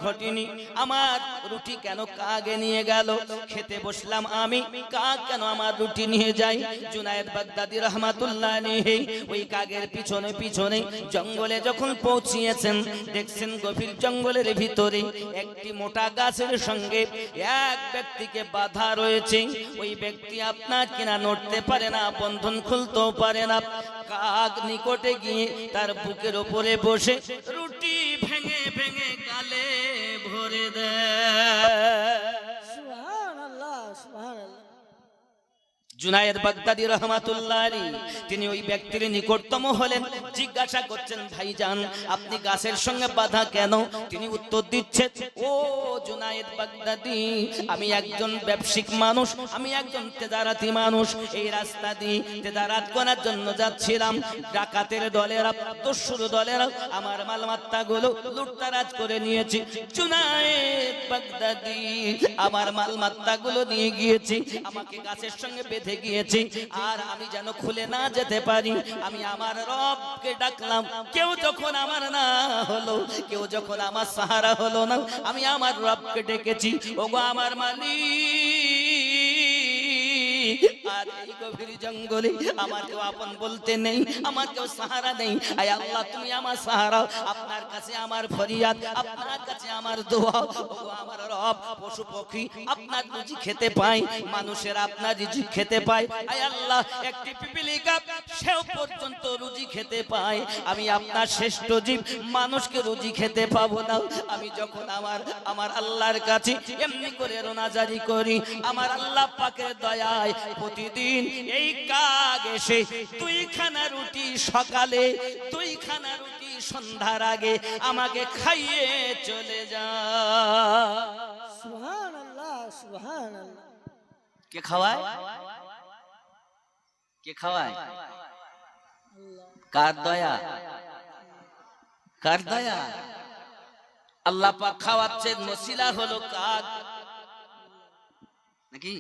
ঘটেনি। আমার রুটি কেন কাগে নিয়ে গেল? খেতে বসলাম আমি, কাক কেন আমার রুটি নিয়ে যায়? জুনায়েদ বাগদাদী রাহমাতুল্লাহ আলাইহি ওই কাগের পিছনে পিছনে জঙ্গলে যখন পৌঁছিয়েছেন, দেখছেন গভীর জঙ্গলের ভিতরে একটি মোটা গাছের সঙ্গে এক ব্যক্তিকে বাধা রয়েছে। ওই ব্যক্তি আপনার কিনা নড়তে পারে না, বন্ধন খুলতেও পারে না। কাক নিকটে গিয়ে তার বুকের উপরে বসে রুটি ভেঙে ভেঙে গালে ভরে দেয়। সুবহানাল্লাহ, সুবহানাল্লাহ। জুনায়েদ বাগদাদী রাহমাতুল্লাহ আলাইহি তিনি ওই ব্যক্তির নিকটতম হলেন, জিজ্ঞাসা করছেন, ভাইজান আপনি গাছের সঙ্গে বাধা কেন? তিনি উত্তর দিচ্ছেন, ও জুনায়েদ বাগদাদী, আমি একজন ব্যবসায়িক মানুষ, আমি একজন তেজারাতি মানুষ। এই রাস্তা দিয়ে তেজারাত করার জন্য যাচ্ছিলাম। ডাকাতের দলেরা, দস্যুর দলেরা আমার মালমাত্তাগুলো লুটতারাজ করে নিয়েছে। জুনায়েদ বাগদাদী আমার মালমাত্তাগুলো নিয়ে গিয়েছে, আমাকে গাছের সঙ্গে বেঁধে গিয়েছি, আর আমি যেন খুলে না যেতে পারি। আমি আমার রবকে ডাকলাম, কেউ যখন আমার না হলো, কেউ যখন আমার সাহারা হলো না, আমি আমার রবকে ডেকেছি, ওগো আমার মালিক, আর এই গভীর জঙ্গলে আমার কেউ আপন বলতে নেই, আমার কেউ সাহারা নেই। আয় আল্লাহ, তুমি আমার সাহারা, আপনার কাছে আমার ফরিয়াদ, আপনার কাছে আমার দোয়া। ওগো আমার রব, পশু পক্ষী আপনার রুজি খেতে পায়, মানুষের আপনার রুজি খেতে পায়। আয় আল্লাহ, একটি পিপিলিকা সেও পর্যন্ত রুজি খেতে পায়, আমি আপনার শ্রেষ্ঠ জীব মানুষকে রুজি খেতে পাবো না। আমি যখন আমার আল্লাহর কাছে এমনি করে রোনাজারি করি, আমার আল্লাহ পাকের দয়ায় প্রতিদিন এই কাক এসে দুইখানা রুটি সকালে, দুইখানা রুটি সন্ধ্যার আগে আমাকে খাইয়ে চলে যায়। সুবহানাল্লাহ, সুবহানাল্লাহ। কে খাওয়ায়? কে খাওয়ায়? কার দয়া? কার দয়া? আল্লাহ পাক খাওয়াচ্ছেন, মসিলা হলো কাক নাকি?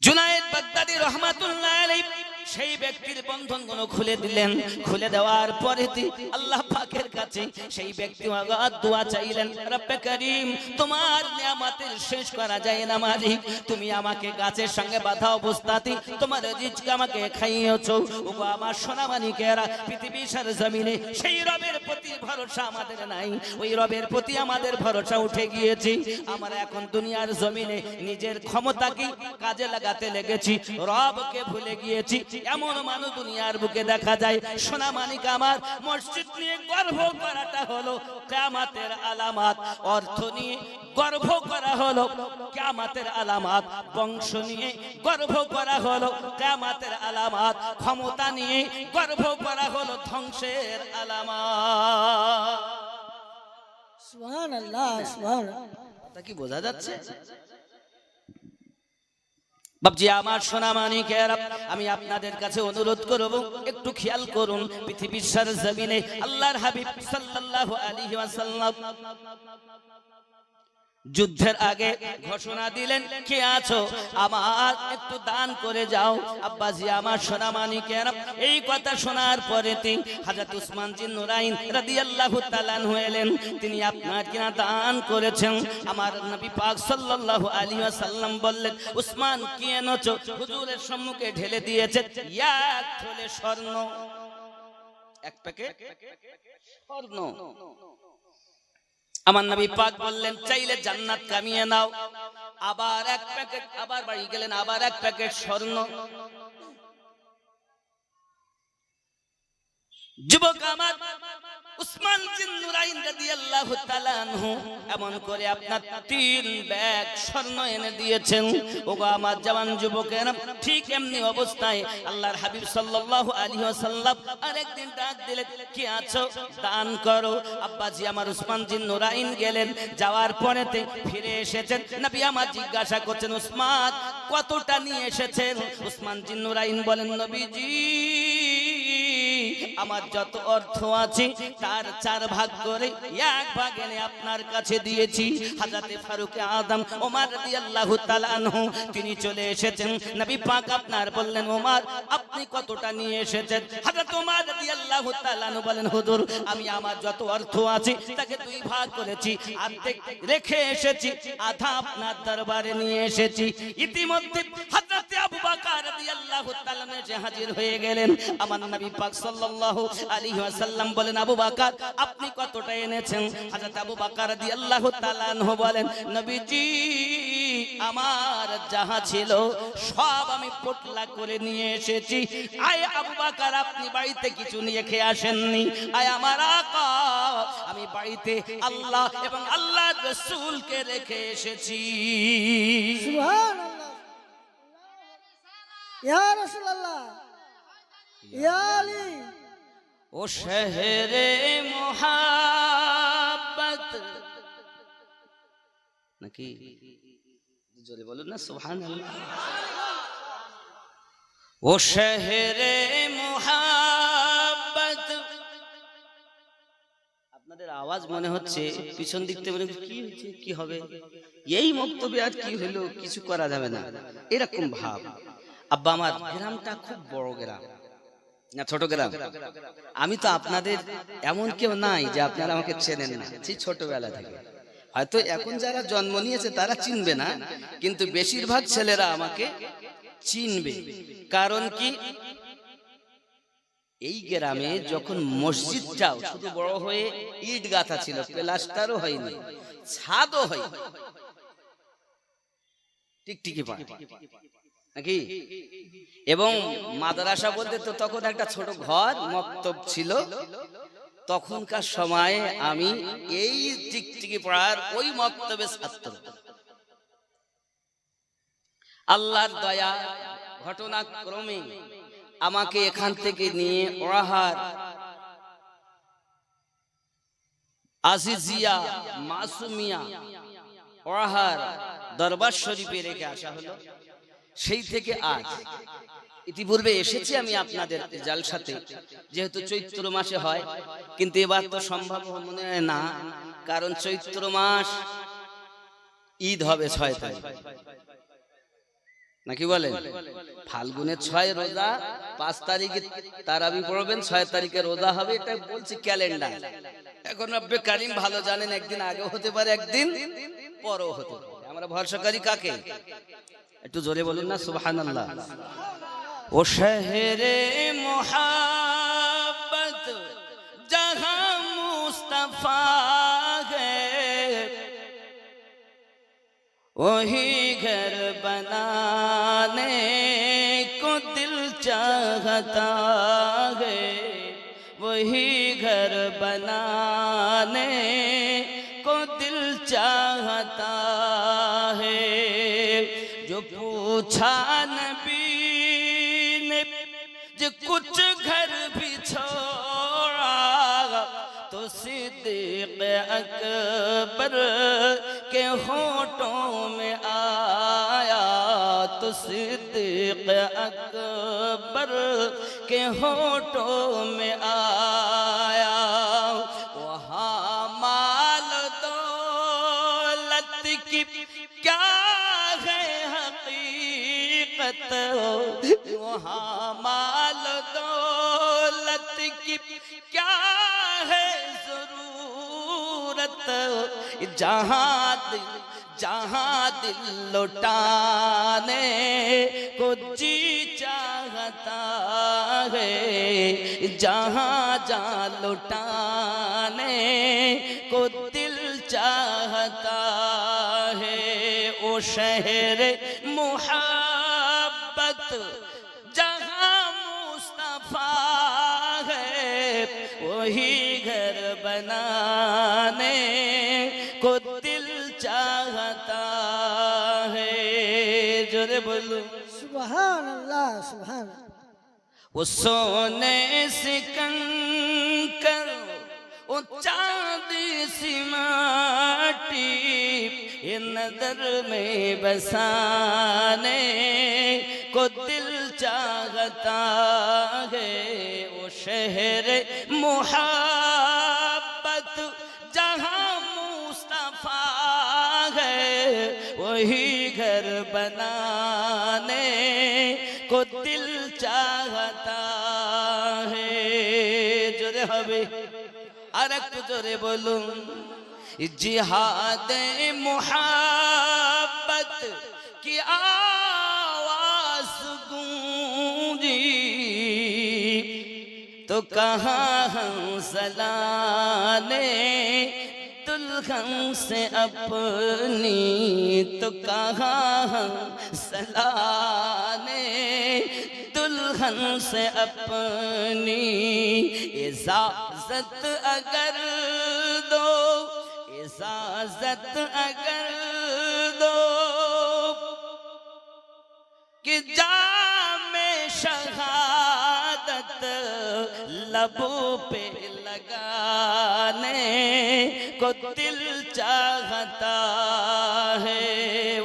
জুনায়েদ বাগদাদী রাহমাতুল্লাহ আলাইহি সেই ব্যক্তির বন্ধনগুলো খুলে দিলেন। খুলে দেওয়ার পরে আল্লাহ পাকের কাছে সেই ব্যক্তি দোয়া চাইলেন, রব্বে করিম, তোমার নিয়ামতের শেষ করা যায় না মালিক, তুমি আমাকে গাছের সঙ্গে বাঁধা অবস্থাতে তোমার রিজক আমাকে খাইয়েছো। ওগো আমার সোনা মানিকেরা, পৃথিবীর সারা জমিনে সেই রবের প্রতি ভরসা আমাদের নাই, ওই রবের প্রতি আমাদের ভরসা উঠে গিয়েছে। আমরা এখন দুনিয়ার জমিনে নিজের ক্ষমতাকে কাজে লাগাতে লেগেছি, রবকে ভুলে গিয়েছি। এমন মানুষ দুনিয়ার বুকে দেখা যায়। সোনা মানিক আমার, মসজিদ নিয়ে গর্ব করাটা হলো কিয়ামতের আলামত, অর্থ নিয়ে গর্ব করা হলো কিয়ামতের আলামত, বংশ নিয়ে গর্ব করা হলো কিয়ামতের আলামত, ক্ষমতা নিয়ে গর্ব করা হলো ধ্বংসের আলামত। সুবহানাল্লাহ, সুবহানাল্লাহ। তা কি বোঝা যাচ্ছে? বাবজি আমার সোনা মানিকেরা, আমি আপনাদের কাছে অনুরোধ করব, একটু খেয়াল করুন। পৃথিবীর সারা জমিনে আল্লাহর হাবিব সাল্লাল্লাহু আলাইহি ওয়াসাল্লাম যুদ্ধের আগে ঘোষণা দিলেন, কে আছো আমার একটু দান করে যাও। আব্বাজি আমার সোনা মানিকেরা, এই কথা শোনার পরে হযরত উসমান জিন নুরাইন রাদিয়াল্লাহু তাআলা আনহু এলেন। তিনি আপনার কিনা দান করেছেন। আমার নবী পাক সাল্লাল্লাহু আলাইহি ওয়াসাল্লাম বললেন, উসমান কি এনেছো? হুজুরের সম্মুখে ঢেলে দিয়েছে এক থলে স্বর্ণ, এক প্যাকেট স্বর্ণ। আমার নবী পাক বললেন, চাইলে জান্নাত কামিয়ে নাও। আবার এক প্যাকেট, আবার বাড়ি গেলেন, আবার এক প্যাকেট স্বর্ণ। যুবক আমার উসমান বিন নুরাইন রাদিয়াল্লাহু তাআলা আনহু এমন করে আপনার 3 ব্যাগ স্বর্ণ এনে দিয়েছেন। ওগো আমার জওয়ান যুবকেরা, ঠিক এমনি অবস্থায় আল্লাহর হাবিব সাল্লাল্লাহু আলাইহি ওয়াসাল্লাম আরেকদিন ডাক দিলেন, কি আছো দান করো। আব্বাজি আমার উসমান বিন নুরাইন গেলেন, যাওয়ার পরেতে ফিরে এসেছেন। নবী আমার জিজ্ঞাসা করছেন, উসমান কতটা নিয়ে এসেছেন? উসমান বিন নুরাইন বলেন, নবীজি আমার যত অর্থ আছে তার 4 ভাগ করে 1 ভাগ এনে আপনার কাছে দিয়েছি। হযরত ফারুক আদম ওমর রাদিয়াল্লাহু তাআলা আনহু তিনি চলে এসেছেন, নবী পাক আপনার বললেন ওমর আপনি কতটা নিয়ে এসেছেন? হযরত ওমর রাদিয়াল্লাহু তাআলা আনহু বলেন হুজুর আমি আমার যত অর্থ আছে তাকে 2 ভাগ করেছি, অর্ধেক রেখে এসেছি, আধা আপনার দরবারে নিয়ে এসেছি। ইতিমধ্যে হযরত আবু বকর রাদিয়াল্লাহু তাআলা এসে হাজির হয়ে গেলেন। আমার নবী পাক সাল্লাল্লাহু আলাইহি ওয়াসাল্লাম বলেন আবু বকর আপনি কতটা এনেছেন? হযরত আবু বকর রাদিয়াল্লাহু তাআলা আনহু বলেন নবীজি আমার যাহা ছিল সব আমি পোটলা করে নিয়ে এসেছি। আয় আবু বকর আপনি বাড়িতে কিছু নিয়ে খেয়ে আসেননি? আয় আমার আকা আমি বাড়িতে আল্লাহ এবং আল্লাহর রাসূলকে রেখে এসেছি। সুবহানাল্লাহ। ইয়া রাসূলুল্লাহ, ইয়া আলী। ও শহরে মোহাব্বত নাকি জোরে বলুন না সুবহানাল্লাহ। ও শহরে মোহাব্বত, আপনাদের আওয়াজ মনে হচ্ছে পিছন দিক থেকে মনে হচ্ছে কি হচ্ছে কি হবে, এই বক্তব্যে আর কি হলো কিছু করা যাবে না এরকম ভাব। আব্বা আমার গ্রামটা খুব বড় গ্রাম না ছোট গ্রাম? আমি তো আপনাদের এমন কেউ নাই যে আপনারা আমাকে চেনেন না, সেই ছোটবেলা থেকে। হয়তো এখন যারা জন্ম নিয়েছে তারা চিনবে না, কিন্তু বেশিরভাগ ছেলেরা আমাকে চিনবে। কারণ কি এই গ্রামে যখন মসজিদটাও শুধু বড় হয়ে ইট গাঁথা ছিল, প্লাস্টারও হয়নি, ছাদও হয়নি, টিকটিকি পায় নাকি, এবং মাদ্রাসা বলতে তো তখন একটা ছোট ঘর মক্তব ছিল। তখনকার সময়ে আমি এই টিকটিকি পড়ার ওই মক্তবে ছাত্র। আল্লাহর দয়া ঘটনাক্রমে আমাকে এখান থেকে নিয়ে ওরাহার আজিজিয়া মাসুমিয়া ওরাহার দরবার শরীফে রেখে আসা হলো। সেই থেকে আজ ইতিপূর্বে এসেছি আমি আপনাদের জালসাতে, যেহেতু চৈত্র মাসে হয়, কিন্তু এবার তো সম্ভব মনে হয় না, কারণ চৈত্র মাস ঈদ হবে 6 তারিখ নাকি বলেন? ফাল্গুনের 6 রোজা, 5 তারিখে তারাবি পড়বেন, 6 তারিখে রোজা হবে, এটা বলছি ক্যালেন্ডার। এখন রব্বে কারিম ভালো জানেন, একদিন আগেও হতে পারে একদিন পরেও হতে পারে। আমরা ভরসা করি কাকে? একটু জোরে বলুন না সুবহানাল্লাহ। ও শহরে মোহাব্বত জহাं মুস্তাফা है, वही घर बनाने को दिल चाहता है, वही घर बनाने को दिल चाहता है। जो पूछा नबी ने जो कुछ घर भी छोड़ा, तो सिद्दीक़ अकबर के होठों में आया, तो सिद्दीक़ अकबर के होठों में आया। वहाँ माल दौलत की क्या है हकीकत, वहाँ माल दौलत की क्या है जरूरत, जहाँ दिल लुटाने को जी चाहता है, जहाँ जान लुटाने को दिल चाहता है। ओ शहर मोहब्बत जहाँ मुस्तफा है, वही घर बनाने को दिल चाहता है। जोरे बोलो सुबहानल्लाह, सुबहानल्लाह। वो सोने से कंकर, वो चांदी सी माटी, ये नजर में बसाने को दिल चाहता चाहता है वो शहर मोहब्बत जहाँ मुस्तफा है वही घर बनाने को दिल चाहता है। जोरे হবে আর একটু জোরে বলুন जिहाद मोहब्बत की आवाज गूंजी तो कहाँ हंसलाने दुल्हन से अपनी तो कहाँ हंसलाने दुल्हन से अपनी इजाजत अगर दो इजाजत अगर दो कि जामे शहादत लबों पे लगाने को दिल चाहता है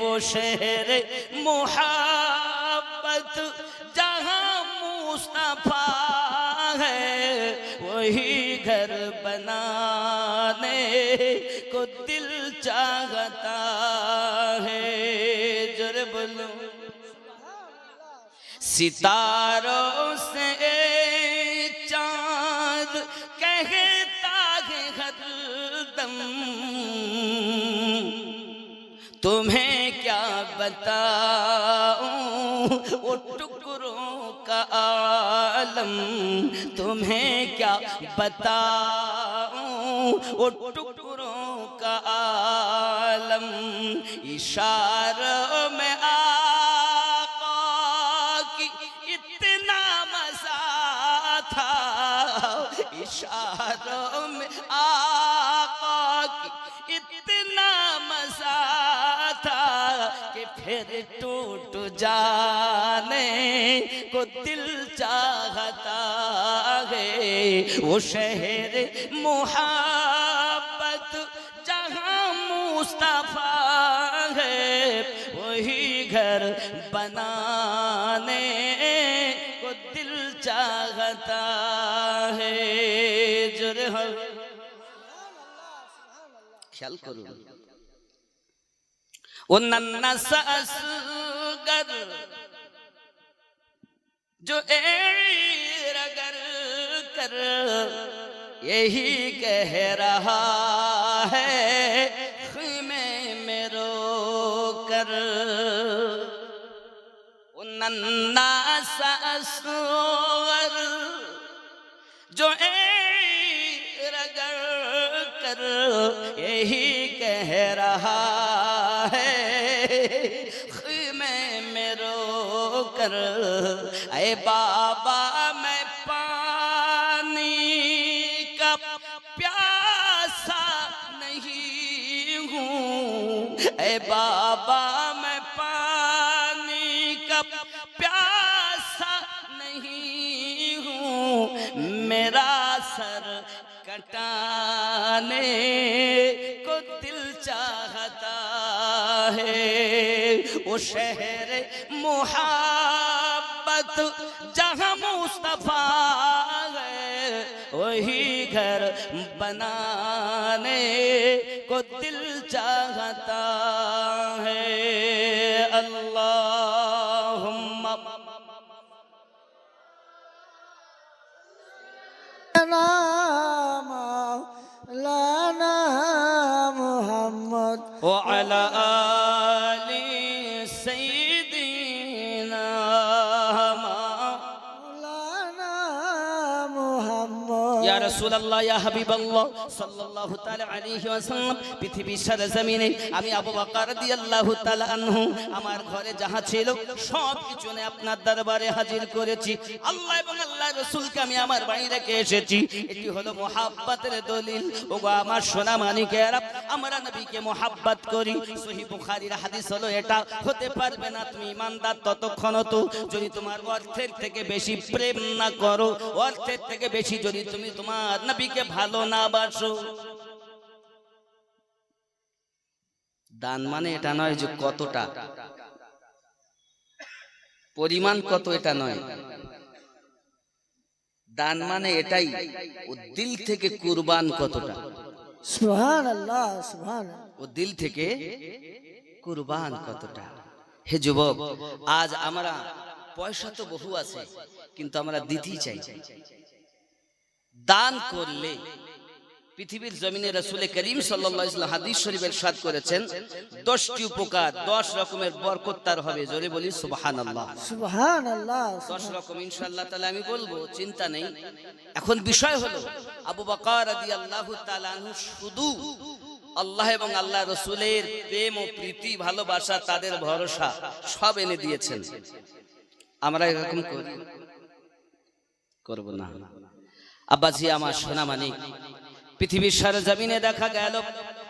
वो शहर मोहब्बत जहाँ मुस्तफा है वही घर बनाने को दिल चाहता है। जोरे बोलो सितारों से चांद कहता है हरदम तुम्हें क्या बताऊं वो टुकड़ों का आलम तुम्हें क्या बताऊं वो टुकड़ों का आलम इशारों में आका की इतना मजा था इशारों में आका की इतना मजा था कि फिर टूट जाने को दिल चाहता है वो शहर मोहब्बत जहाँ मुस्तफा है वही घर बनाने को दिल चाहता है। जोरे हो ख्याल करो वो नन्ना सा असगर जो रगर कर यही कह रहा है ख़ीमे में रो कर वो नन्ना सा असगर जो रगर कर यही कह रहा है ख़ीमे में रो कर ऐ बाबा मैं पानी का प्यासा नहीं हूँ ऐ बाबा मैं पानी का प्यासा नहीं हूँ मेरा सर कटाने को दिल चाहता है वो शहर मोहब्बत जहाँ मुस्तफा है वही घर बनाने को दिल चाहता है। अल्लाहुम्मा लाना मोहम्मद व अला आलि सय्यिदिना लाना मोहम्मद या रसूल अल्लाह या हबीब अल्लाह सल्लल्लाहु ताआला अलैहि ওয়াসাল্লাম পৃথিবীর সরজমিনে আমি আবু বকর রাদিয়াল্লাহু তাআলা আনহু আমার ঘরে যাহা ছিল সব কিছু নিয়ে আপনার দরবারে হাজির করেছি আল্লাহ এবং আল্লাহর রাসূলকে আমি আমার বাড়ি রেখে এসেছি এটি হলো মোহাব্বতের দলিল ওগো আমার সোনা মানিকেরা আমরা নবীকে মোহাব্বত করি সহিহ বুখারীর হাদিস হলো এটা হতে পারবে না তুমি ইমানদার ততক্ষণ তো যদি তোমার অর্থের থেকে বেশি প্রেম না করো অর্থের থেকে বেশি যদি তুমি তোমার নবীকে ভালো না বাসো দান মানে এটা নয় যে কতটা পরিমাণ কত এটা নয় দান মানে এটাই, ও দিল থেকে কুরবান কতটা, সুবহানাল্লাহ সুবহান ও দিল থেকে কুরবান কতটা। হে যুবক, আজ আমরা পয়সা তো বহু আছে, কিন্তু আমরা দিতেই চাই। দান করলে পৃথিবীর জমিনে রাসূল করিম সাল্লাল্লাহু আলাইহি ওয়াসাল্লাম হাদিস শরীফে ইরশাদ করেছেন 10টি উপকার, 10 রকমের বরকত তার হবে। জোরে বলি সুবহানাল্লাহ। সুবহানাল্লাহ 10 রকম ইনশাআল্লাহ তাআলা আমি বলবো, চিন্তা নেই। এখন বিষয় হলো আবু বকর রাদিয়াল্লাহু তাআলা আনহু শুধু আল্লাহ এবং আল্লাহ রাসূলের প্রেম ও প্রীতি ভালোবাসা, তাদের ভরসা সব এনে দিয়েছেন। আমরা এরকম করব না। আব্বাজি আমার সোনা মানিক, পৃথিবীর সরজমিনে দেখা গেল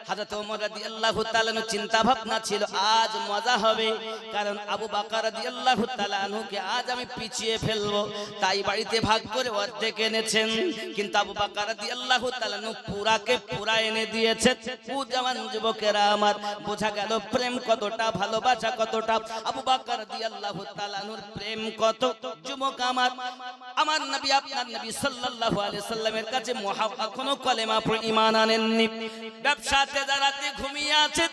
হযরত ওমর রাদিয়াল্লাহু তাআলা আনহু চিন্তা ভাবনা ছিল আজ মজা হবে, কারণ আবু বকর রাদিয়াল্লাহু তাআলা আনহুকে আজ আমি পিছিয়ে ফেলবো, তাই বাড়িতে ভাগ করে অর্ধেক এনেছেন। কিন্তু আবু বকর রাদিয়াল্লাহু তাআলা আনহু পুরাকে পুরা এনে দিয়েছেন। ও জওয়ান যুবকেরা আমার, বোঝা গেল প্রেম কতটা, ভালোবাসা কতটা। আবু বকর রাদিয়াল্লাহু তাআলা আনহুর প্রেম কত। যুবক আমার, আমার নবী আপনার নবী সাল্লাল্লাহু আলাইহি সাল্লামের কাছে এখনো কলেমা পড়ে ঈমান আনেননি। ব্যবসাতে তেজারাতে ঘুমিয়ে আছে,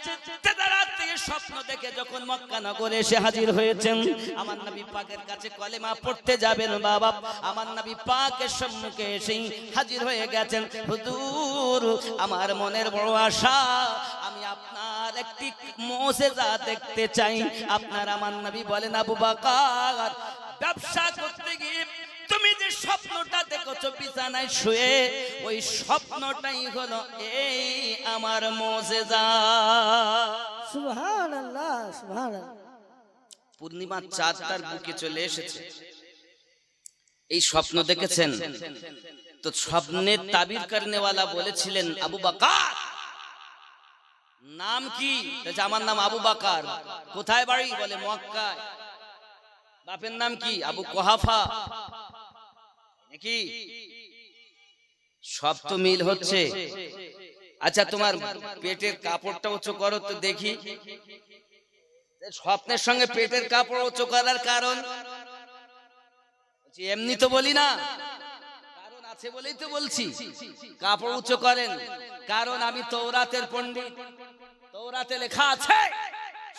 তেজারাত থেকে স্বপ্ন দেখে যখন মক্কা নগরে এসে হাজির হয়েছেন, আমার নবী পাকের কাছে কলেমা পড়তে যাবেন বাবা, আমার নবী পাকের সম্মুখে এসে হাজির হয়ে গেছেন। হুজুর, আমার মনের বড় আশা, আমি আপনার একটি মুজিজা দেখতে চাই। আপনার আমার নবী বলেন, আবু বকর, ব্যবসা করতে গিয়ে তুমি যে স্বপ্নটা দেখছো বিছানায় শুয়ে, ওই স্বপ্নটাই হলো এই আমার মুজিজা। সুবহানাল্লাহ সুবহানাল্লাহ। পূর্ণিমার চাঁদ তার বুকে চলে এসেছে, এই স্বপ্ন দেখেছেন। তো স্বপ্নের তাবির করনেওয়ালা বলেছিলেন, আবু বকর নাম কি? আমার নাম আবু বকর। কোথায় বাড়ি? বলে মক্কায়। বাপের নাম কি? আবু কুহাফা। নাকি সব তো মিল হচ্ছে। আচ্ছা, তোমার পেটের কাপড়টা উঁচু করো তো দেখি। স্বপ্নের সঙ্গে পেটের কাপড় উঁচু করার কারণ এমনি তো বলি না, কারণ আছে বলেই তো বলছি। কাপড় উঁচু করেন কারণ আমি তওরাতের পণ্ডিত। তওরাতে লেখা আছে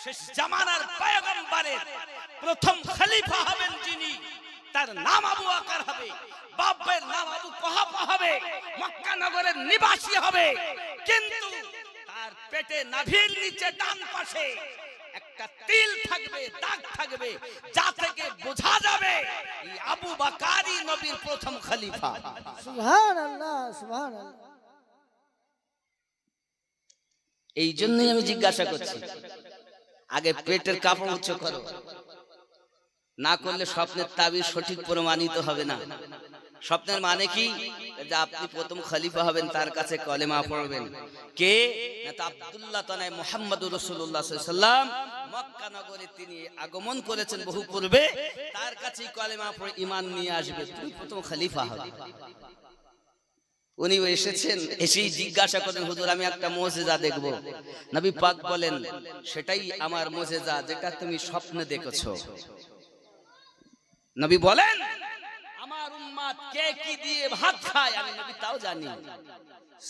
শেষ জামানার পয়গম্বরের প্রথম খলিফা হবেন যিনি, তার নাম আবু বকর হবে, বাপের নাম আবু কুহাফা হবে, মক্কা নগরের নিবাসী হবে। কিন্তু তার পেটে নাভির নিচে ডান পাশে একটা তিল থাকবে, দাগ থাকবে, যা থেকে বোঝা যাবে এই আবু বকরই নবীর প্রথম খলিফা। সুবহানাল্লাহ সুবহানাল্লাহ। এই জন্যই আমি জিজ্ঞাসা করছি, আগে পেটের কাপড় উঁচু করো, না করলে স্বপ্নের তাবির সঠিক প্রমাণিত হবে না। স্বপ্নের মানে কি? যে আপনি প্রথম খলিফা হবেন, তার কাছে কলেমা পড়বেন। কে? না তো আব্দুল্লাহ তনয় মুহাম্মদুর রাসূলুল্লাহ সাল্লাল্লাহু আলাইহি ওয়াসাল্লাম মক্কা নগরে তিনি আগমন করেছেন বহু পূর্বে, তার কাছেই কলেমা পড়ে ঈমান নিয়ে আসবে, তুমি প্রথম খলিফা হবে। উনি এসেছেন, এসেই জিজ্ঞাসা করেন, হুজুর আমি একটা মুজিজা দেখব। নবী পাক বলেন, সেটাই আমার মুজিজা যেটা তুমি স্বপ্নে দেখেছো। নবী বলেন, আমার উম্মত কে কি দিয়ে ভাত খায় আমি নবী তাও জানি।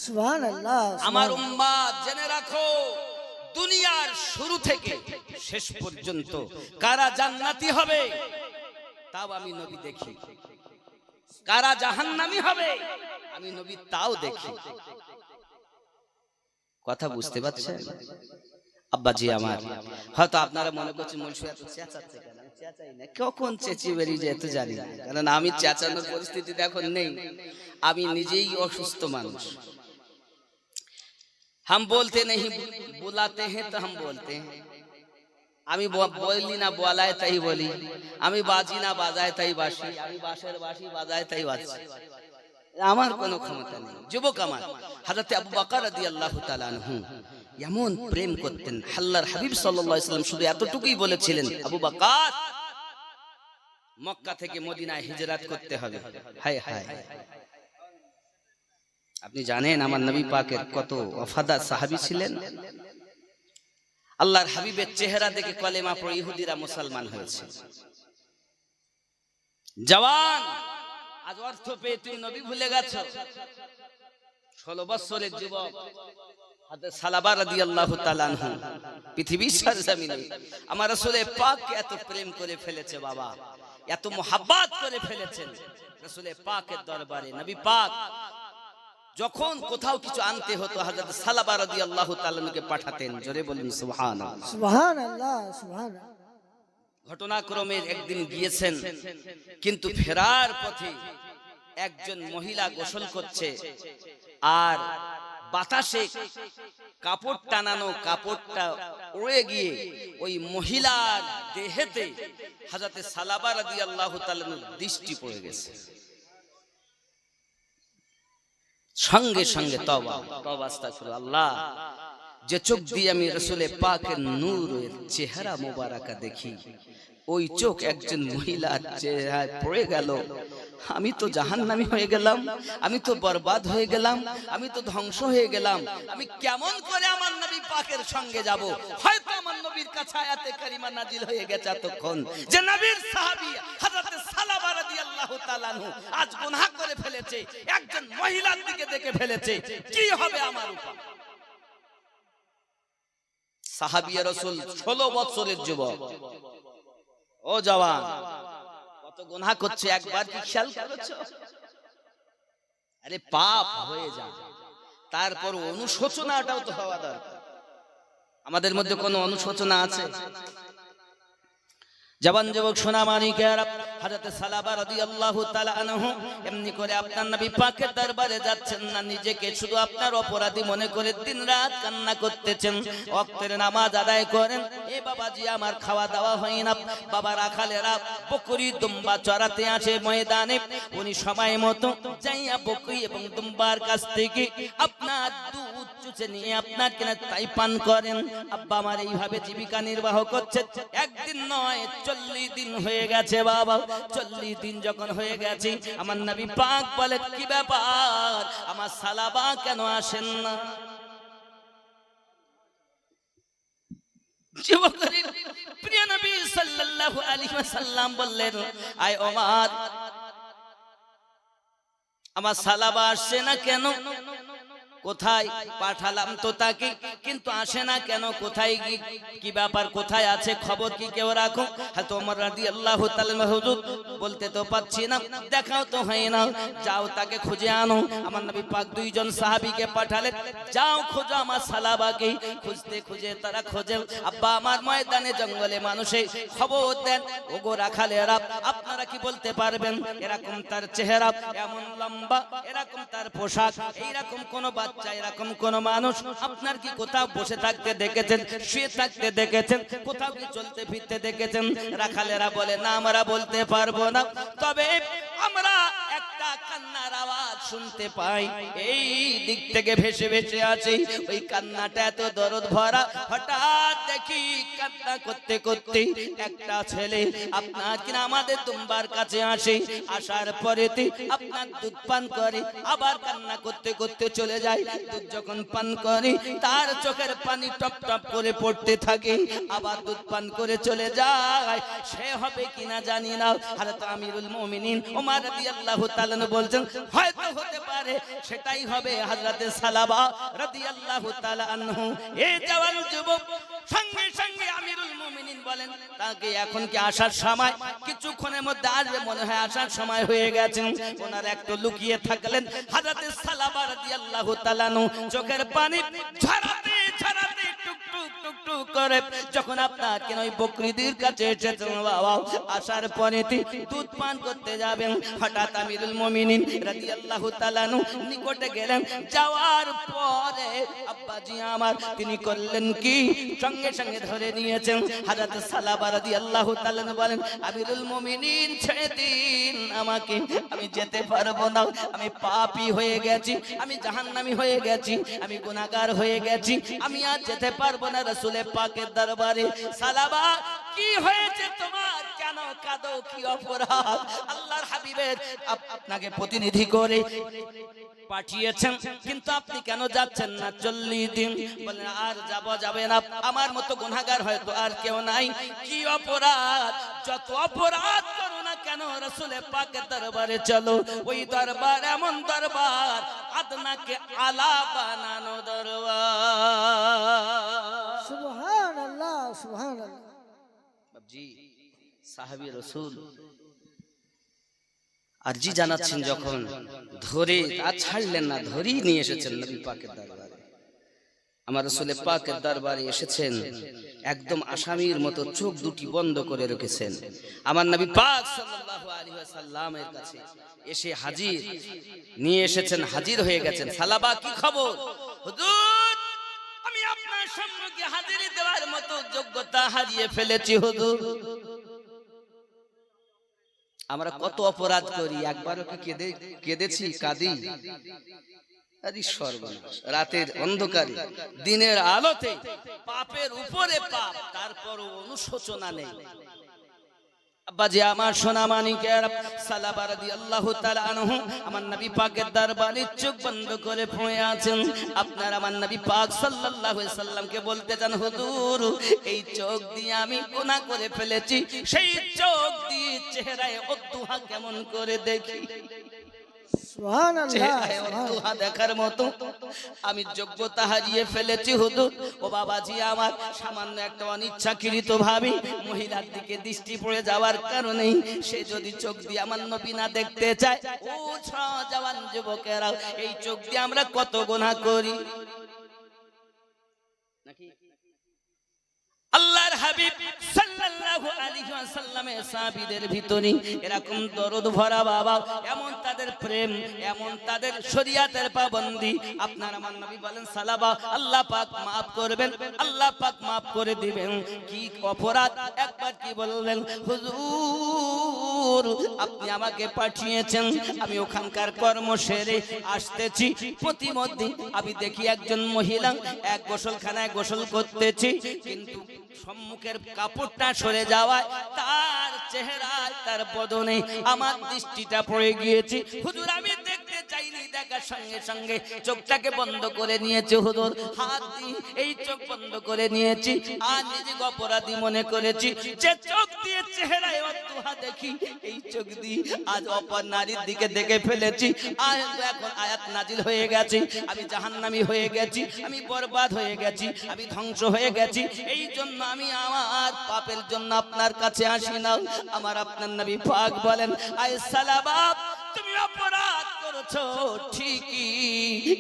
সুবহানাল্লাহ। আমার উম্মত জেনে রাখো, দুনিয়ার শুরু থেকে শেষ পর্যন্ত কারা জান্নাতি হবে তাও আমি নবী দেখি, কারা জাহান্নামী হবে আমি নবী তাও দেখি। কথা বুঝতে পারছেন আব্বাজি আমার? হয়তো আপনারা মনে করছেন মুন্সি এত চেঁচাচ্ছে কেন? আমি চেঁচাই না, কখন চেঁচিয়ে বেরিয়ে যায় তো জানি না, কারণ আমি চেঁচানোর পরিস্থিতিতে এখন নেই। আমি নিজেই অসুস্থ মানুষ। हम बोलते नहीं बुलाते हैं तो हम बोलते हैं। আমি বলি না বলায় তাই বলি, আমি বাজি না বাজায় তাই বাসি, আমি বাঁশের বাঁশি বাজায় তাই বাজছি, আমার কোনো ক্ষমতা নেই। যুবক আমার, হযরত আবু বকর রাদিয়াল্লাহু তাআলা আনহু এমন প্রেম করতেন, আল্লাহর হাবিব সাল্লাল্লাহু আলাইহি ওয়াসাল্লাম শুধু এতটুকুই বলেছিলেন, আবু বকর মক্কা থেকে মদিনায় হিজরত করতে হবে। হায় হায়, আপনি জানেন আমার নবী পাকের কত ওয়াফাদার সাহাবী ছিলেন? আল্লাহর হাবিবের চেহারা দেখে কলেমা পড়ে ইহুদিরা মুসলমান হয়েছে। জওয়ান আজ অর্থ পেয়ে তুমি নবী ভুলে গেছো। 16 বছরের যুবক হযরত সালাবা রাদিয়াল্লাহু তাআলা আনহু পৃথিবীর সরজমিনে আমার রাসূল পাককে এত প্রেম করে ফেলেছে বাবা, এত মোহাব্বত করে ফেলেছেন রাসূল পাকের দরবারে। নবী পাক যখন কোথাও কিছু আনতে হতো হযরত সালাবা রাদিয়াল্লাহু তাআলা আনহুকে পাঠাতেন। জোরে বলুন সুবহানাল্লাহ। সুবহানাল্লাহ, সুবহানাল্লাহ। ঘটনাক্রমে একদিন গিয়েছেন, কিন্তু ফেরার পথে একজন মহিলা গোসল করছে, আর বাতাসে কাপড় টানানো কাপড়টা উড়ে গিয়ে ওই মহিলার দেহেতে হযরত সালাবা রাদিয়াল্লাহু তাআলা দৃষ্টি পড়ে গেছে। সঙ্গে সঙ্গে তওবা তওবা আস্তাগফিরুল্লাহ। আল্লাহ, যে চোখ দিয়ে আমি রাসূলে পাকের নূরের চেহারা মোবারকা দেখি, ওই চোখ একজন মহিলার চেহারায় পড়ে গেল, আমি তো জাহান্নামী হয়ে গেলাম, আমি তো বরবাদ হয়ে গেলাম, আমি তো ধ্বংস হয়ে গেলাম। আমি কেমন করে আমার নবী পাকের সঙ্গে যাব? হয়তো আমার নবীর কাছে আয়াতে কারিমা নাজিল হয়ে গেছে এতক্ষণ যে নবীর সাহাবী হযরত সালাবা রাদিয়াল্লাহু তাআলা আনহু আজ গুনাহ করে ফেলেছে, একজন মহিলার দিকে দেখে ফেলেছে, কি হবে আমার উপর? সাহাবী রাসূল 16 বছরের যুবক, ও জওয়ান, কত গুনাহ করছে, একবার কি খেয়াল করেছো? আরে পাপ হয়ে যায়, তারপর অনুশোচনাটাও তো হওয়া দরকার। আমাদের মধ্যে কোনো অনুশোচনা আছে? জওয়ান যুবক সোনা মানিকেরা, হযরত সালাবা রাদিয়াল্লাহু তাআলা আনহু এমনি করে আপনার নবী পাকের দরবারে যাচ্ছেন না, নিজেকে শুধু আপনার অপরাধী মনে করে দিনরাত কান্না করতেছেন, ওয়াক্তের নামাজ আদায় করেন। এ বাবাজি, আমার খাওয়া দাওয়া হয় না। বাবা রাখালেরা বকরি দুম্বা চড়াতে আসে ময়দানে, উনি সময় মতো যাইয়া বকরি এবং দুম্বার কাছ থেকে আপনার দুধ চুষে নিয়ে আপনার কিনা তাই পান করেন। আব্বা আমার এইভাবে জীবিকা নির্বাহ করছে, একদিন নয় 40 দিন হয়ে গেছে বাবা। 40 দিন যখন হয়ে গেছে, আমার নবী পাক বলে, কি ব্যাপার, আমার সালাবা কেন আসেন না? যুবকের প্রিয় নবী সাল্লাল্লাহু আলাইহি ওয়াসাল্লাম বললেন, আয় ওমর, আমার সালাবা আসছে না কেন? কোথায় পাঠালাম তো তাকে, কিন্তু আসে না কেন? কোথায় কি ব্যাপার, কোথায় আছে, খবর কি কেউ রাখো? হযরত ওমর রাদিয়াল্লাহু তাআলা, হুজুর বলতে তো পাচ্ছি না, দেখাও তো হয় না, যাও তাকে খুঁজে আনো। আমার নবী পাক 2 জন সাহাবীকে পাঠালেন, যাও খোঁজো আমার সালাবাকে। খুঁজতে খুঁজে তারা খোঁজে, আব্বা আমার ময়দানে জঙ্গলে মানুষে খবর দেন, ওগো রাখালেরা, আপনারা কি বলতে পারবেন এরকম তার চেহারা, এমন লম্বা, এরকম তার পোশাক, এইরকম কোন বাচ্চা, এরকম কোন মানুষ আপনার কি কোথাও বসে থাকতে দেখেছেন, শুয়ে থাকতে দেখেছেন, কোথাও কি চলতে ফিরতে দেখেছেন? রাখালেরা বলে, না আমরা বলতে পারবো না, তবে আমরা একটা কান্নার আওয়াজ শুনতে পাই, এই দিক থেকে ভেসে ভেসে আসে। ওই কান্নাটা এত দরদ ভরা, হঠাৎ দেখি কান্না করতে করতে একটা ছেলে আপনার কিনা আমাদের দুম্বার কাছে আসে, আসার পরেতে আপনার দুধ পান করে, আবার কান্না করতে করতে চলে যায়। দুধ যখন পান করে, তার চোখের পানি টপ টপ করে পড়তে থাকে, আবার দুধ পান করে চলে যায়। সে হবে কিনা জানি না। হযরত আমিরুল মুমিনিন ওমর রাদিয়াল্লাহু তাআলা বলছেন, হয়তো হতে পারে সেটাই হবে হযরত সালাবা রাদিয়াল্লাহু তাআলা আনহু। এই জওয়ান যুবক সঙ্গে সঙ্গে আমিরুল মুমিনিন বলেন, তাকে এখন কি আসার সময়? কিছুক্ষণের মধ্যে আসবে, মনে হয় আসার সময় হয়ে গেছে। ওনারা একটু লুকিয়ে থাকলেন। হযরত সালাবা রাদিয়াল্লাহু তাআলা আনহু চোখের পানি ঝরাতে ঝরাতে টুক টুক টুক করে যখন আপনার কেন ওই বকরিদের কাছে এসেছেন বাবা, আসার পরে দুধ পান করতে যাবেন, হঠাৎ আমিরুল মুমিনিন রাদিয়াল্লাহু তাআলা নিকটে গেলেন। যাওয়ার পরে আব্বাজি আমার তিনি করলেন কি, সঙ্গে সঙ্গে ধরে নিয়েছেন হযরত সালাবা রাদিয়াল্লাহু তাআলা বলেন, আমিরুল মুমিনিন ছেড়ে দিন আমাকে, আমি যেতে পারবো না, আমি পাপী হয়ে গেছি, আমি জাহান্নামী হয়ে গেছি, আমি গুনাহগার হয়ে গেছি, আমি আর যেতে পারবো না রাসূল পাকের দরবারে। সালাবা, কি হয়েছে তোমার, কেন কাঁদো, কি অপরাধ? আল্লাহর হাবিবের আপনাকে প্রতিনিধি করে পাঠিয়েছেন, কিন্তু আপনি কেন যাচ্ছেন না? 40 দিন বলেন, আর যাবে না, আমার মতো গুনাহগার হয়তো আর কেউ নাই। কি অপরাধ? যত অপরাধ করো না কেন কেন রাসূল পাকের দরবারে চলো, ওই দরবার এমন দরবার আদনাকে আলা বানানো দরবার। সুবহানাল্লাহ সুবহানাল্লাহ। বাবজি সাহাবী রাসূল আরজি জানাচ্ছেন, যখন ধরে আর ছাড়লেন না, ধরেই নিয়ে এসেছেন নবী পাকের দরবারে। আমার রাসূল পাকের দরবারে এসেছেন, একদম আসামির মতো চোখ দুটি বন্ধ করে রেখেছেন। আমার নবী পাক সাল্লাল্লাহু আলাইহি ওয়াসাল্লামের কাছে এসে হাজির, নিয়ে এসেছেন, হাজির হয়ে গেছেন। সালাবা কি খবর? হুজুর, আমি আপনার সম্মুখে হাজিরি দেওয়ার মতো যোগ্যতা হারিয়ে ফেলেছি হুজুর। আমরা কত অপরাধ করি, একবারও কি কেঁদেছি, কাঁদি? আরে সর্বনাশ, রাতের অন্ধকারে দিনের আলোতে পাপের উপরে পাপ, তারপরও অনুশোচনা নেই। আব্বাজি আমার সোনা মানিকের, সালাবা রাদিয়াল্লাহু তাআলা আনহু আমার নবী পাকের দরবারে চোখ বন্ধ করে পড়ে আছেন। আপনার আমার নবী পাক সাল্লাল্লাহু আলাইহি সাল্লামকে বলতে চান, হুজুর এই চোখ দিয়ে আমি গুনাহ করে ফেলেছি, সেই চোখ দিয়ে চেহারায় ওদ্দুহা কেমন করে দেখি। সুবহানাল্লাহ চেহারায় ওদ্দুহা দেখার মতো আমি যোগ্যতা হারিয়ে ফেলেছি হুজুর। ও বাবাজি আমার, সামান্য একটা অনিচ্ছাকৃত ভাবে মহিলার দিকে দৃষ্টি পড়ে যাওয়ার কারণে সে যদি চোখ দিয়ে আমার নবী না দেখতে চায়, ও জওয়ান যুবকেরা, এই চোখ দিয়ে আমরা কত গুনাহ করি নাকি? আল্লাহর হাবিব সাল্লাল্লাহু আলাইহি ওয়াসাল্লামের সাহাবীদের ভিতরে এরকম দরদ ভরা বাবা, এমন তাদের প্রেম, এমন তাদের শরীয়তের পাবন্দি। আপনার আমার নবী বলেন, সালাবা আল্লাহ পাক maaf করবেন, আল্লাহ পাক maaf করে দিবেন। কি অপরাধ? একবার কি বললেন, হুজুর আপনি আমাকে পাঠিয়েছেন, আমি ওখানকার কর্ম সেরে আসতেছি, প্রতিমধ্যে আমি দেখি একজন মহিলা এক গোসলখানায় গোসল করতেছি, কিন্তু সম্মুখের কাপড়টা সরে যাওয়ায় তার চেহারায়, তার বদনে আমার দৃষ্টিটা পড়ে গিয়েছে। হুজুর আমি দেখতে চাইনি, দেখার সঙ্গে সঙ্গে চোখটাকে বন্ধ করে নিয়েছে হুজুর, হাত দিয়ে এই চোখ বন্ধ করে নিয়েছি, আর নিজেকে অপরাধী মনে করেছি। যে চোখ দিয়ে চেহারায় অদ্দুহা দেখি, এই চোখ দিয়ে আজ অপর নারীর দিকে দেখে ফেলেছি। আর এখন আয়াত নাজিল হয়ে গেছে, আমি জাহান্নামী হয়ে গেছি, আমি বরবাদ হয়ে গেছি, আমি ধ্বংস হয়ে গেছি। এই জন্য আমি আমার পাপের জন্য আপনার কাছে আসি না। আমার আপনার নবী পাক বলেন, আয় সালাবা তুমি অপরাধ করেছো ঠিকই,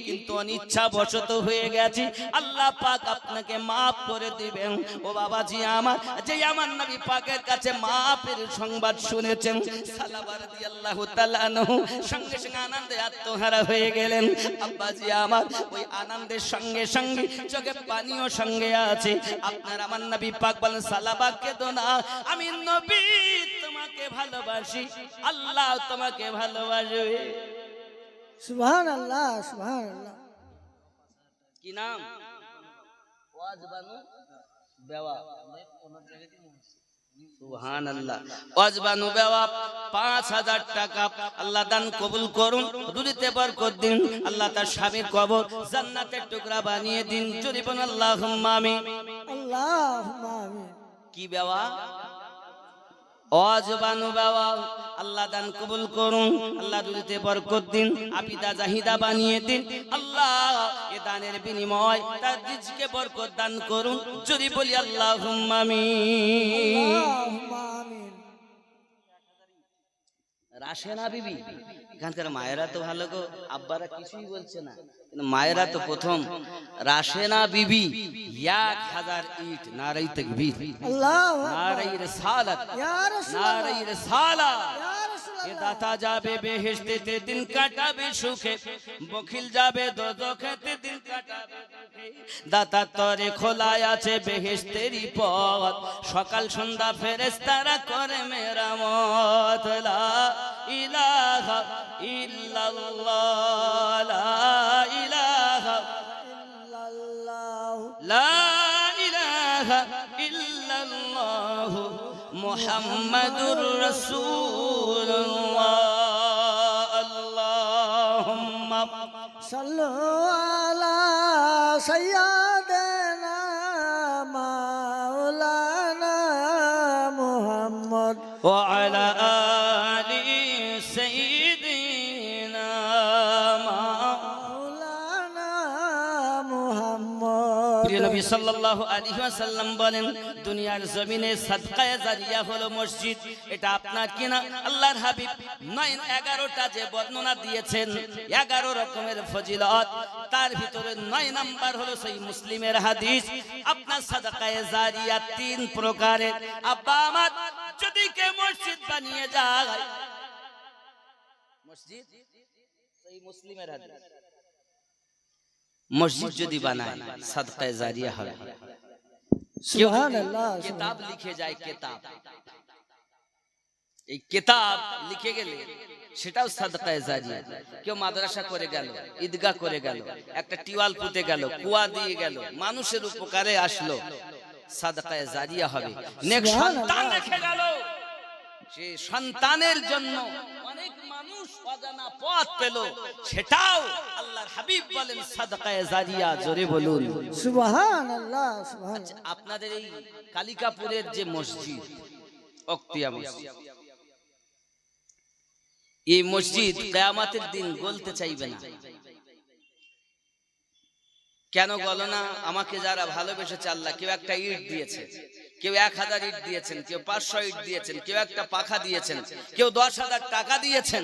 কিন্তু অনিচ্ছা বশত হয়ে গেছে, আল্লাহ পাক আপনাকে maaf করে দিবেন। ও বাবাজি আমার, যে আমার নবী পাকের কাছে মাফের সংবাদ শুনেছেন, সালাবা রাদিয়াল্লাহু তাআলা আনহু সঙ্গে সঙ্গে আনন্দে আত্মহারা হয়ে গেলেন। আব্বাজি আমার, ওই আনন্দের সঙ্গে সঙ্গে চোখে পানিও সঙ্গে আছে। আপনার আমার নবী পাক বলেন, সালাবা কেঁদো না, আমি নবী তোমাকে ভালোবাসি, আল্লাহ তোমাকে ভালোবাসবে। সুবহানাল্লাহ সুবহানাল্লাহ। কি নাম? ওয়াজবানু বেওয়া। সুবহানাল্লাহ। ওয়াজবানু বেওয়া 5000 টাকা আল্লাহ দান কবুল করুন, রুজিতে বরকত দিন, আল্লাহ তার স্বামীর কবর জান্নাতের টুকরা বানিয়ে দিন। জোরে বলুন আল্লাহুম্মা আমিন। আল্লাহুম্মা আমিন। কি বেওয়া? ওয়াজবানু বেওয়া, আল্লাহ দান কবুল করুন, আল্লাহ রুজিতে বরকত দিন, আপিদা জাহিদা বানিয়ে দিন। আল্লাহ এ দানের বিনিময় তার রিজকে বরকত দান করুন। জোরে বলি আল্লাহুম্মা আমিন। আল্লাহুম্মা আমিন। রাশেনা বিবি, এখানকার মায়েরা তো ভালো গো, আব্বারা কিছুই বলছে না, কিন্তু মায়েরা তো প্রথম। রাশেনা বিবি 1000 ইট, নারাই তাকবীর, আল্লাহু নারাই রিসালাত, ইয়া নারাই রাসূলুল্লাহ রিসালাত। ইয়া এ রাসূলুল্লাহ। দাতা যাবে বেহেশতেতে, দিন কাটাবে সুখে, বখিল যাবে দোজখেতে, দিন কাটাবে দুঃখে। দাতা তরে খোলায় আছে বেহেশতেরই পথ, সকাল সন্ধ্যা ফেরেশতারা করে মেরামত। লা ইলাহা ইল্লাল্লাহ, লা ইলাহা, ইল্লাল্লাহ লা ইলাহা ইল্লাল্লাহ মুহাম্মাদুর রাসূলুল্লাহ। আল্লাহুম্মা সাল্লু আলা সাইয়্যিদিনা মাওলানা মুহাম্মদ ওয়া আলা প্রিয় নবী সাল্লাল্লাহু আলাইহি ওয়াসাল্লাম বলেন দুনিয়ার জমিনে সাদকায়ে জারিয়া হলো মসজিদ। এটা আপনার কিনা আল্লাহর হাবিব 11টা যে বর্ণনা দিয়েছেন 11 রকমের ফজিলত, তার ভিতরে 9 নাম্বার হলো সেই মুসলিমের হাদিস। আপনার সাদকায়ে জারিয়া 3 প্রকারের। আব্বা আমার যদি কে মসজিদ বানিয়ে যায়, মসজিদ সেই মুসলিমের হাদিস, মসজিদ যদি বানায় সাদকায়ে জারিয়া হবে। সুবহানাল্লাহ। কিতাব লিখে যায়, কিতাব, এই কিতাব লিখে গেলে সেটাও সাদকায়ে জারিয়া। কেউ মাদ্রাসা করে গেল, ঈদগাহ করে গেল, একটা টিওয়াল পুঁতে গেল, কুয়া দিয়ে গেল, মানুষের উপকারে আসলো, সাদকায়ে জারিয়া হবে। নেক্সট সন্তান রেখে গেল, সে সন্তানের জন্য অনেক মানুষ অজানা পথ পেল, সেটাও আল্লাহর হাবিব বলেন সাদকায়ে জারিয়া। জোরে বলুন সুবহানাল্লাহ, সুবহানাল্লাহ। আপনাদের এই কালিকাপুরের যে মসজিদ, অক্তিয়া মসজিদ, এই মসজিদ কিয়ামতের দিন গলতে চাইবে না। কেন গলো না? আমাকে যারা ভালোবেসেছে আল্লাহ, কেউ একটা ইট দিয়েছে, কেউ 1000 ইট দিয়েছেন, কেউ 500 ইট দিয়েছেন, কেউ একটা পাখা দিয়েছেন, কেউ 10,000 টাকা দিয়েছেন।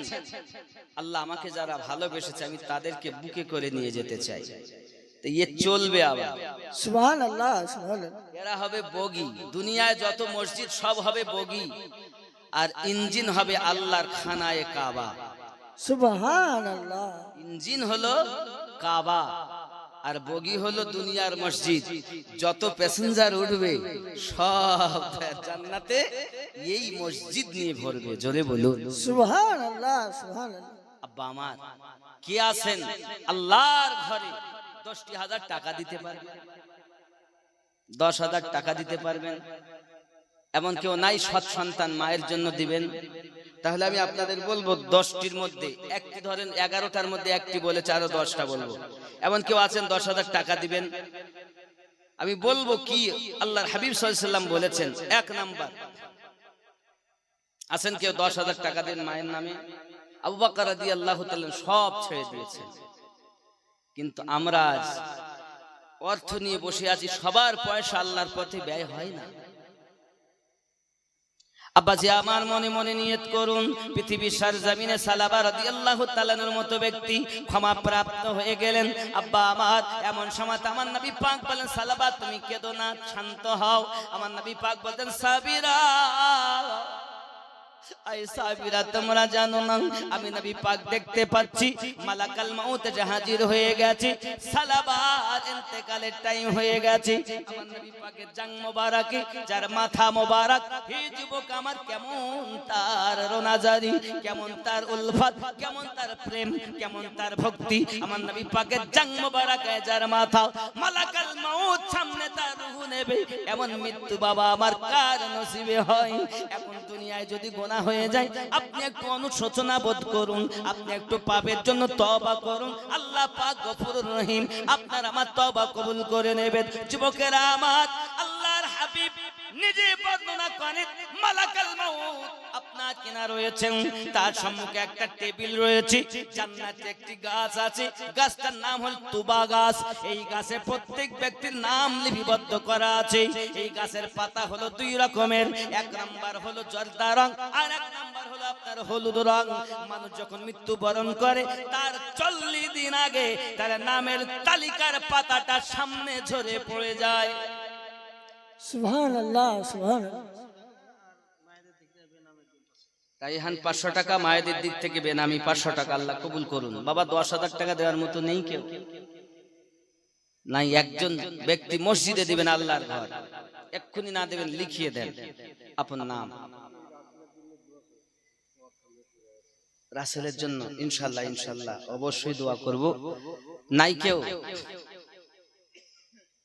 আল্লাহ আমাকে যারা ভালোবেসেছে আমি তাদেরকে বুকে করে নিয়ে যেতে চাই। তো এ চলবে আবার। সুবহানাল্লাহ, সুবহানাল্লাহ। এরা হবে বগি। দুনিয়ায় যত মসজিদ সব হবে বগি, আর ইঞ্জিন হবে আল্লাহর খানায়ে কাবা। সুবহানাল্লাহ। ইঞ্জিন হলো কাবা আর বগি হলো দুনিয়ার মসজিদ। যত প্যাসেঞ্জার উঠবে সব জান্নাতে এই মসজিদ নিয়ে ভরবে। জোরে বলুন সুবহানাল্লাহ, সুবহানাল্লাহ। আব্বা আমার কে আছেন আল্লাহর ঘরে 10,000 টাকা দিতে পারবেন, 10,000 টাকা দিতে পারবেন? এমন কেউ নাই সৎ সন্তান মায়ের জন্য দিবেন? তাহলে আমি আপনাদের বলবো 10টির মধ্যে একটি ধরেন, 11টার মধ্যে একটি বলেছে, আরো 10টা বলবো। এমন কেউ আছেন 10,000 টাকা দিবেন? আমি বলবো কি আল্লাহর হাবিব সাল্লাল্লাহু আলাইহি ওয়াসাল্লাম বলেছেন, 1 নাম্বার আছেন কেউ 10,000 টাকা দেন মায়ের নামে? আবু বকর রাদিয়াল্লাহু তাআলা সব ছেড়ে দিয়েছেন, কিন্তু আমরা আজ অর্থ নিয়ে বসে আছি, সবার পয়সা আল্লাহর পথে ব্যয় হয় না। আব্বাজি আমার মনে মনে নিয়ত করুন, পৃথিবীর সরজমিনে সালাবা রাদিয়াল্লাহু তাআলার মতো ব্যক্তি ক্ষমা প্রাপ্ত হয়ে গেলেন। আব্বা আমার এমন সময় আমার নবী পাক বলেন, সালাবা তুমি কেঁদো না, শান্ত হও। আমার নবী পাক বলেন, সাবিরা, আই সাবিরা, তোমরা জানো না আমি নবী পাক দেখতে পাচ্ছি মালাকাল মাউত হাজির হয়ে গেছে, সালাবার ইন্তেকালের টাইম হয়ে গেছে। আমার নবী পাকের জাং মোবারকে, যার মাথা মোবারক, হে যুবক আমার, কেমন তার রোনাজারি, কেমন তার উলফত, কেমন তার প্রেম, কেমন তার ভক্তি। আমার নবী পাকের জাং মোবারকে, যার মাথা, মালাকাল মাউত সামনে তার রূহ নেবে। এমন মৃত্যু বাবা আমার কার নসিবে হয়? এখন দুনিয়ায় যদি গোনা হয়ে যায়, আপনি একটু অনুশোচনা বোধ করুন, আপনি একটু পাপের জন্য তওবা করুন। আল্লাহ পাক গফুরুর রহিম, আপনার আমার তওবা কবুল করে নেবেন। যুবকেরা আমার, আল্লাহর হাবিব নিজে বর্ণনা করেন, মালাকাল মাউত আপনার কিনা রয়েছেন, তার সম্মুখে একটা টেবিল রয়েছে, জান্নাতে একটি গাছ আছে, গাছটার নাম হল তুবা গাছ। এই গাছে প্রত্যেক ব্যক্তির নাম লিপিবদ্ধ করা আছে। এই গাছের পাতা হলো 2 রকমের, 1 নাম্বার হলো জর্দা রং, আর 1 নাম্বার হলো আপনার হলুদ রং। মানুষ যখন মৃত্যুবরণ করে তার 40 দিন আগে তার নামের তালিকার পাতাটা সামনে ঝরে পড়ে যায়। সুবহানাল্লাহ, সুবহানাল্লাহ। রাইহান 500 টাকা, মায়েদের দিক থেকে বেনামি 500 টাকা, আল্লাহ কবুল করুন। বাবা 10,000 টাকা দেওয়ার মতো নেই কেউ নাই। একজন ব্যক্তি মসজিদে দিবেন, আল্লাহর ঘর, এক্ষুনি না দেবেন লিখিয়ে দেন আপনার নাম রাসূলের জন্য। ইনশাআল্লাহ ইনশাআল্লাহ অবশ্যই দোয়া করব। নাই কেউ?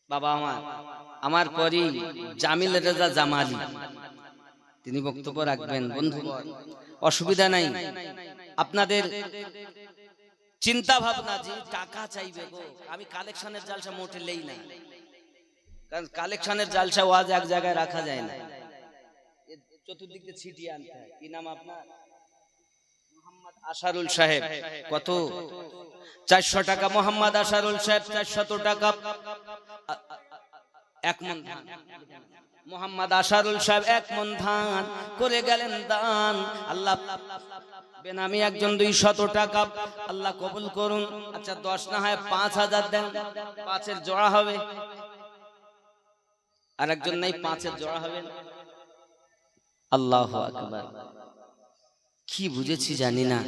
বাবা আমার পরই জামিল রেজা জামালি, তিনি বক্তব্য রাখবেন। বন্ধুগণ, অসুবিধা নাই, আপনাদের চিন্তা ভাবনা যে টাকা চাইবে গো, আমি কালেকশনের জালসা মোটে লেই না, কারণ কালেকশনের জালসা ওয়াজ এক জায়গায় রাখা যায় না, চতুর্দিক দিয়ে ছিটিয়ে আনতে হয়। কি নাম আপনার? মোহাম্মদ আশারুল সাহেব। কত? 400 টাকা। মোহাম্মদ আশারুল সাহেব 400 টাকা। এক মন ধান। মোহাম্মদ আশারুল সাহেব 1 মন ধান করে গেলেন দান। আল্লাহ বেনামি একজন 200 টাকা আল্লাহ কবুল করুন। আচ্ছা 10 না হয় 5000 দেন, 5-এর জোড়া হবে। আর একজন নাই 5-এর জোড়া হবে। আল্লাহু আকবার। কি বুঝেছি জানি না।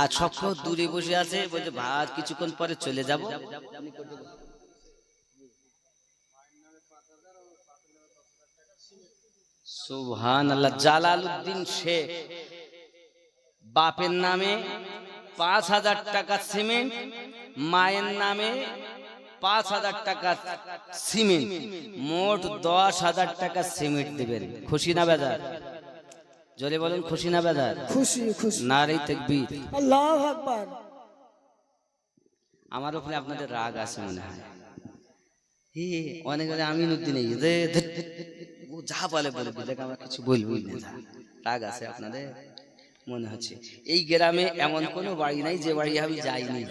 আজ সব দূরে বসে আছে, বলছে ভাত কিছুক্ষণ পরে চলে যাব। সুবহানাল্লাহ। জালালউদ্দিন শেখ বাপের নামে 5000 টাকা সিমেন্ট, মায়ের নামে 5000 টাকা সিমেন্ট, মোট 10000 টাকা সিমেন্ট দিবেন। খুশি না বেজার? জোরে বলেন খুশি না বেজার? খুশি খুশি। নারে তাকবীর। আল্লাহু আকবার। আমার উপরে আপনাদের রাগ আছে মনে হয়। অনেক আমিনুদ্দিন ও যা বলে বলে দেখ, আমরা কিছু বলবই না, যা রাগ আছে আপনাদের মনে হচ্ছে। এই গ্রামে এমন কোনো বাড়ি নাই যে বাড়ি আমি যাইনি,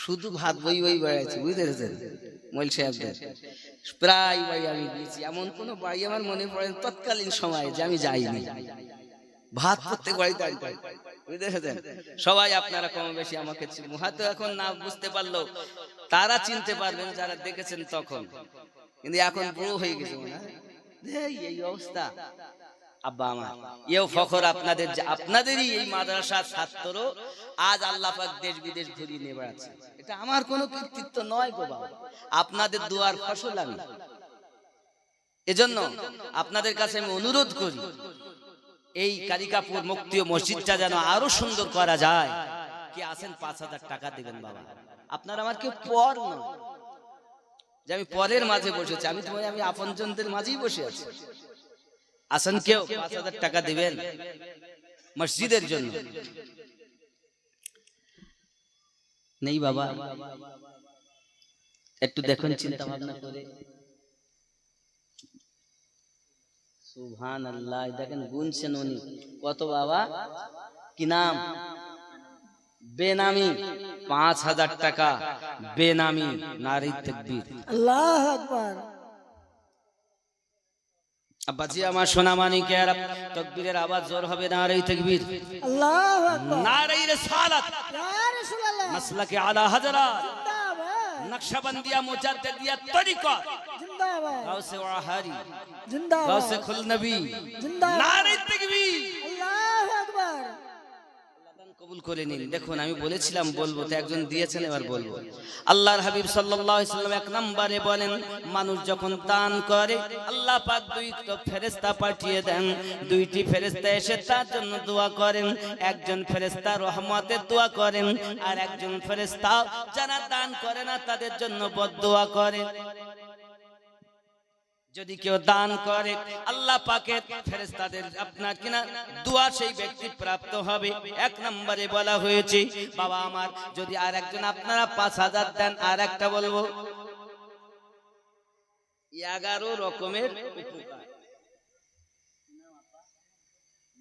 শুধু ভাত বই বই বেড়াচ্ছি, বুঝতে পেরেছেন মল সাহেবদের। প্রায় বাড়ি আমি গিয়েছি, এমন কোনো বাড়ি আমার মনে পড়ে তৎকালীন সময়ে যে আমি যাইনি। ভাত প্রত্যেক বাড়িতে আনতাম, বুঝতে পেরেছেন। সবাই আপনারা কম বেশি আমাকে হয়তো এখন না বুঝতে পারলো, তারা চিনতে পারবেন যারা দেখেছেন তখন, কিন্তু এখন বুড়ো হয়ে গেছে মনে হয়। এই অবস্থা আব্বা আমার, এও ফখর আপনাদের যে আপনাদেরই এই মাদ্রাসার ছাত্র আজ আল্লাহ পাক দেশ বিদেশ ঘুরিয়ে নিয়ে বেড়াচ্ছে। এটা আমার কোনো কৃতিত্ব নয় গো বাবা, আপনাদের দুয়ার ফসল আমি। এজন্য আপনাদের কাছে আমি অনুরোধ করি, এই কালিকাপুর মুক্তি মসজিদটা যেন আরো সুন্দর করা যায়। কি আছেন 5000 টাকা দিবেন বাবা। আপনারা আমার কেউ পর নয় যে আমি পরের মাঝে বসেছি, আমি আপনজনদের মাঝেই বসে আছি। আসেন কেউ 5000 টাকা দিবেন মসজিদের জন্য। নেই বাবা, একটু দেখুন চিন্তা ভাবনা করে। সুবহানাল্লাহ। দেখেন গুনছেন উনি কত বাবা, কি নাম? বেনামি 5000 টাকা বেনামি। নারী তাকবীর। আল্লাহু আকবার। আব্বাজি আমার সোনা মানিকের তাকবীরের আওয়াজ জোর হবে। নারী তাকবীর। আল্লাহু আকবার। নারী রিসালাত। ইয়া রাসূলুল্লাহ। মাসলাকে আলা হযরত জিন্দাবাদ। নকশবন্দিয়া মুজাদ্দিদিয়া তরিকা জিন্দাবাদ। গাউসে ওয়াহারি জিন্দাবাদ। গাউসে খুল নবী। জিন্দাবাদ। নারী তাকবীর। আল্লাহু আকবার। কবুল করে নিন। দেখুন আমি বলেছিলাম বলবো, তো একজন দিয়েছেন, এবার বলবো। আল্লাহর হাবিব সাল্লাল্লাহু আলাইহি সাল্লাম 1 নম্বরে বলেন, মানুষ যখন দান করে আল্লাহ পাক 2টা ফেরেশতা পাঠিয়ে দেন। 2টি ফেরেশতা এসে তার জন্য দোয়া করেন। একজন ফেরেশতা রহমতের দোয়া করেন, আর একজন ফেরেশতা যারা দান করে না তাদের জন্য বদদোয়া করে। যদি কেউ দান করে আল্লাহ পাকের ফেরেশতাদের আপনার কিনা দোয়া সেই ব্যক্তি প্রাপ্ত হবে। 1 নম্বরে বলা হয়েছে বাবা আমার, যদি আর একজন আপনারা 5000 দেন, আর একটা বলবো 11 রকমের উপকার,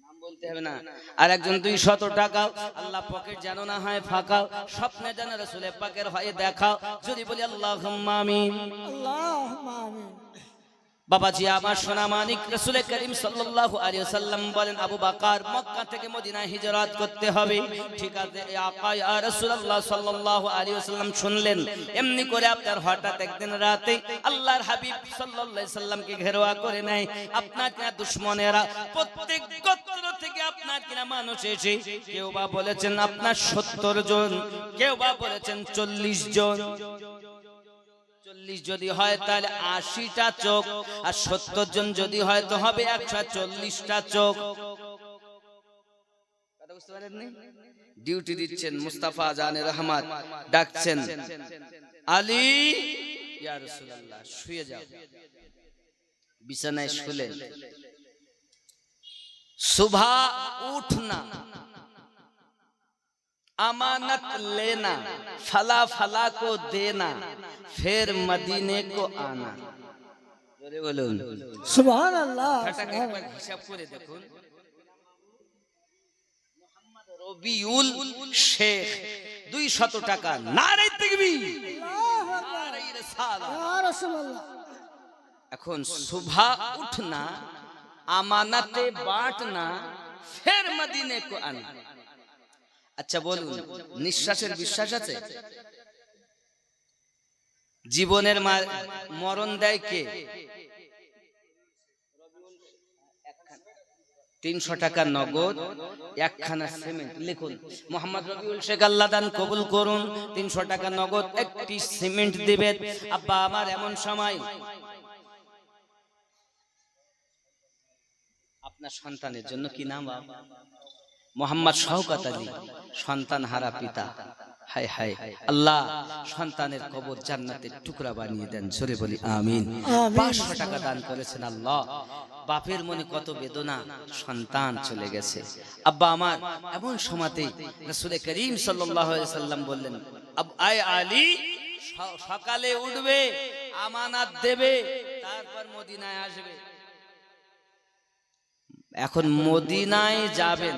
নাম বলতে হবে না। আর একজন 200 টাকা, আল্লাহ পকেট যেন না হয় ফাঁকা, স্বপ্নে যেন রাসূল পাকের হয়ে দেখা। যদি বলি আল্লাহুম্মা আমিন। আল্লাহুম্মা আমিন। বাবাজি আমার সোনা মানিক, রাসূল করিম সাল্লাল্লাহু আলাইহি ওয়াসাল্লাম বলেন, আবু বকর মক্কা থেকে মদিনায় হিজরত করতে হবে। ঠিক আছে আকা ইয়া রাসূলুল্লাহ সাল্লাল্লাহু আলাইহি ওয়াসাল্লাম শুনলেন। এমনি করে আপনার হঠাৎ একদিন রাতে আল্লাহর হাবিব সাল্লাল্লাহু আলাইহি সাল্লামকে ঘেরাও করে নেয় আপনার কিনা দুশমনেরা। প্রত্যেক গোত্র থেকে আপনার কিনা মানুষ এসে, কেউ বা বলেছেন আপনার 70 জন, কেউ বা বলেছেন 40 জন। 40 যদি হয় তাহলে 80টা চোখ, আর 70 জন যদি হয় তো হবে 140টা চোখ। কথা বুঝতে পারেননি? ডিউটি দিচ্ছেন মুস্তাফা জানে রহমত, ডাকছেন আলী ইয়া রাসূলুল্লাহ শুয়ে যাও। বিছানায় শুলেন। सुबह उठना, अमानत लेना, फला फला को देना, फिर मदीने को आना। जोरे बोलून সুবহানাল্লাহ। ফটাকে একবার হিসাব করে দেখুন। মোহাম্মদ রবিউল শেখ 200 টাকা। নারে তাকবীর, আল্লাহু আকবার। নারে রিসালাত। ইয়া রাসূলুল্লাহ। এখন सुबह उठना আমানাতে বাঁটনা ফের মদিনে কো আনা। আচ্ছা বলুন, নিঃশ্বাসের বিশ্বাস আছে? জীবনের মরণ দেয় কে? 300 টাকা নগদ, একখানা সিমেন্ট। লিখুন, মোহাম্মদ রবিউল শেখ আল্লাহ দান কবুল করুন। 300 টাকা নগদ, একটি সিমেন্ট দিবেন। আব্বা আমার এমন সময় আপনার সন্তানের জন্য কি নাম? মোহাম্মদ শওকত আলী, সন্তান হারা পিতা। হায় হায়, আল্লাহ সন্তানের কবর জান্নাতের টুকরা বানিয়ে দেন। জোরে বলি আমিন। 500 টাকা দান করেছেন আল্লাহ। বাপের মনে কত বেদনা, সন্তান চলে গেছে। আব্বা আমার এমন সময়তে রাসূল করিম সাল্লাল্লাহু আলাইহি সাল্লাম বললেন, আয় আলী, সকালে উঠবে, আমানত দেবে, তারপর মদিনায় আসবে। এখন মদিনায় যাবেন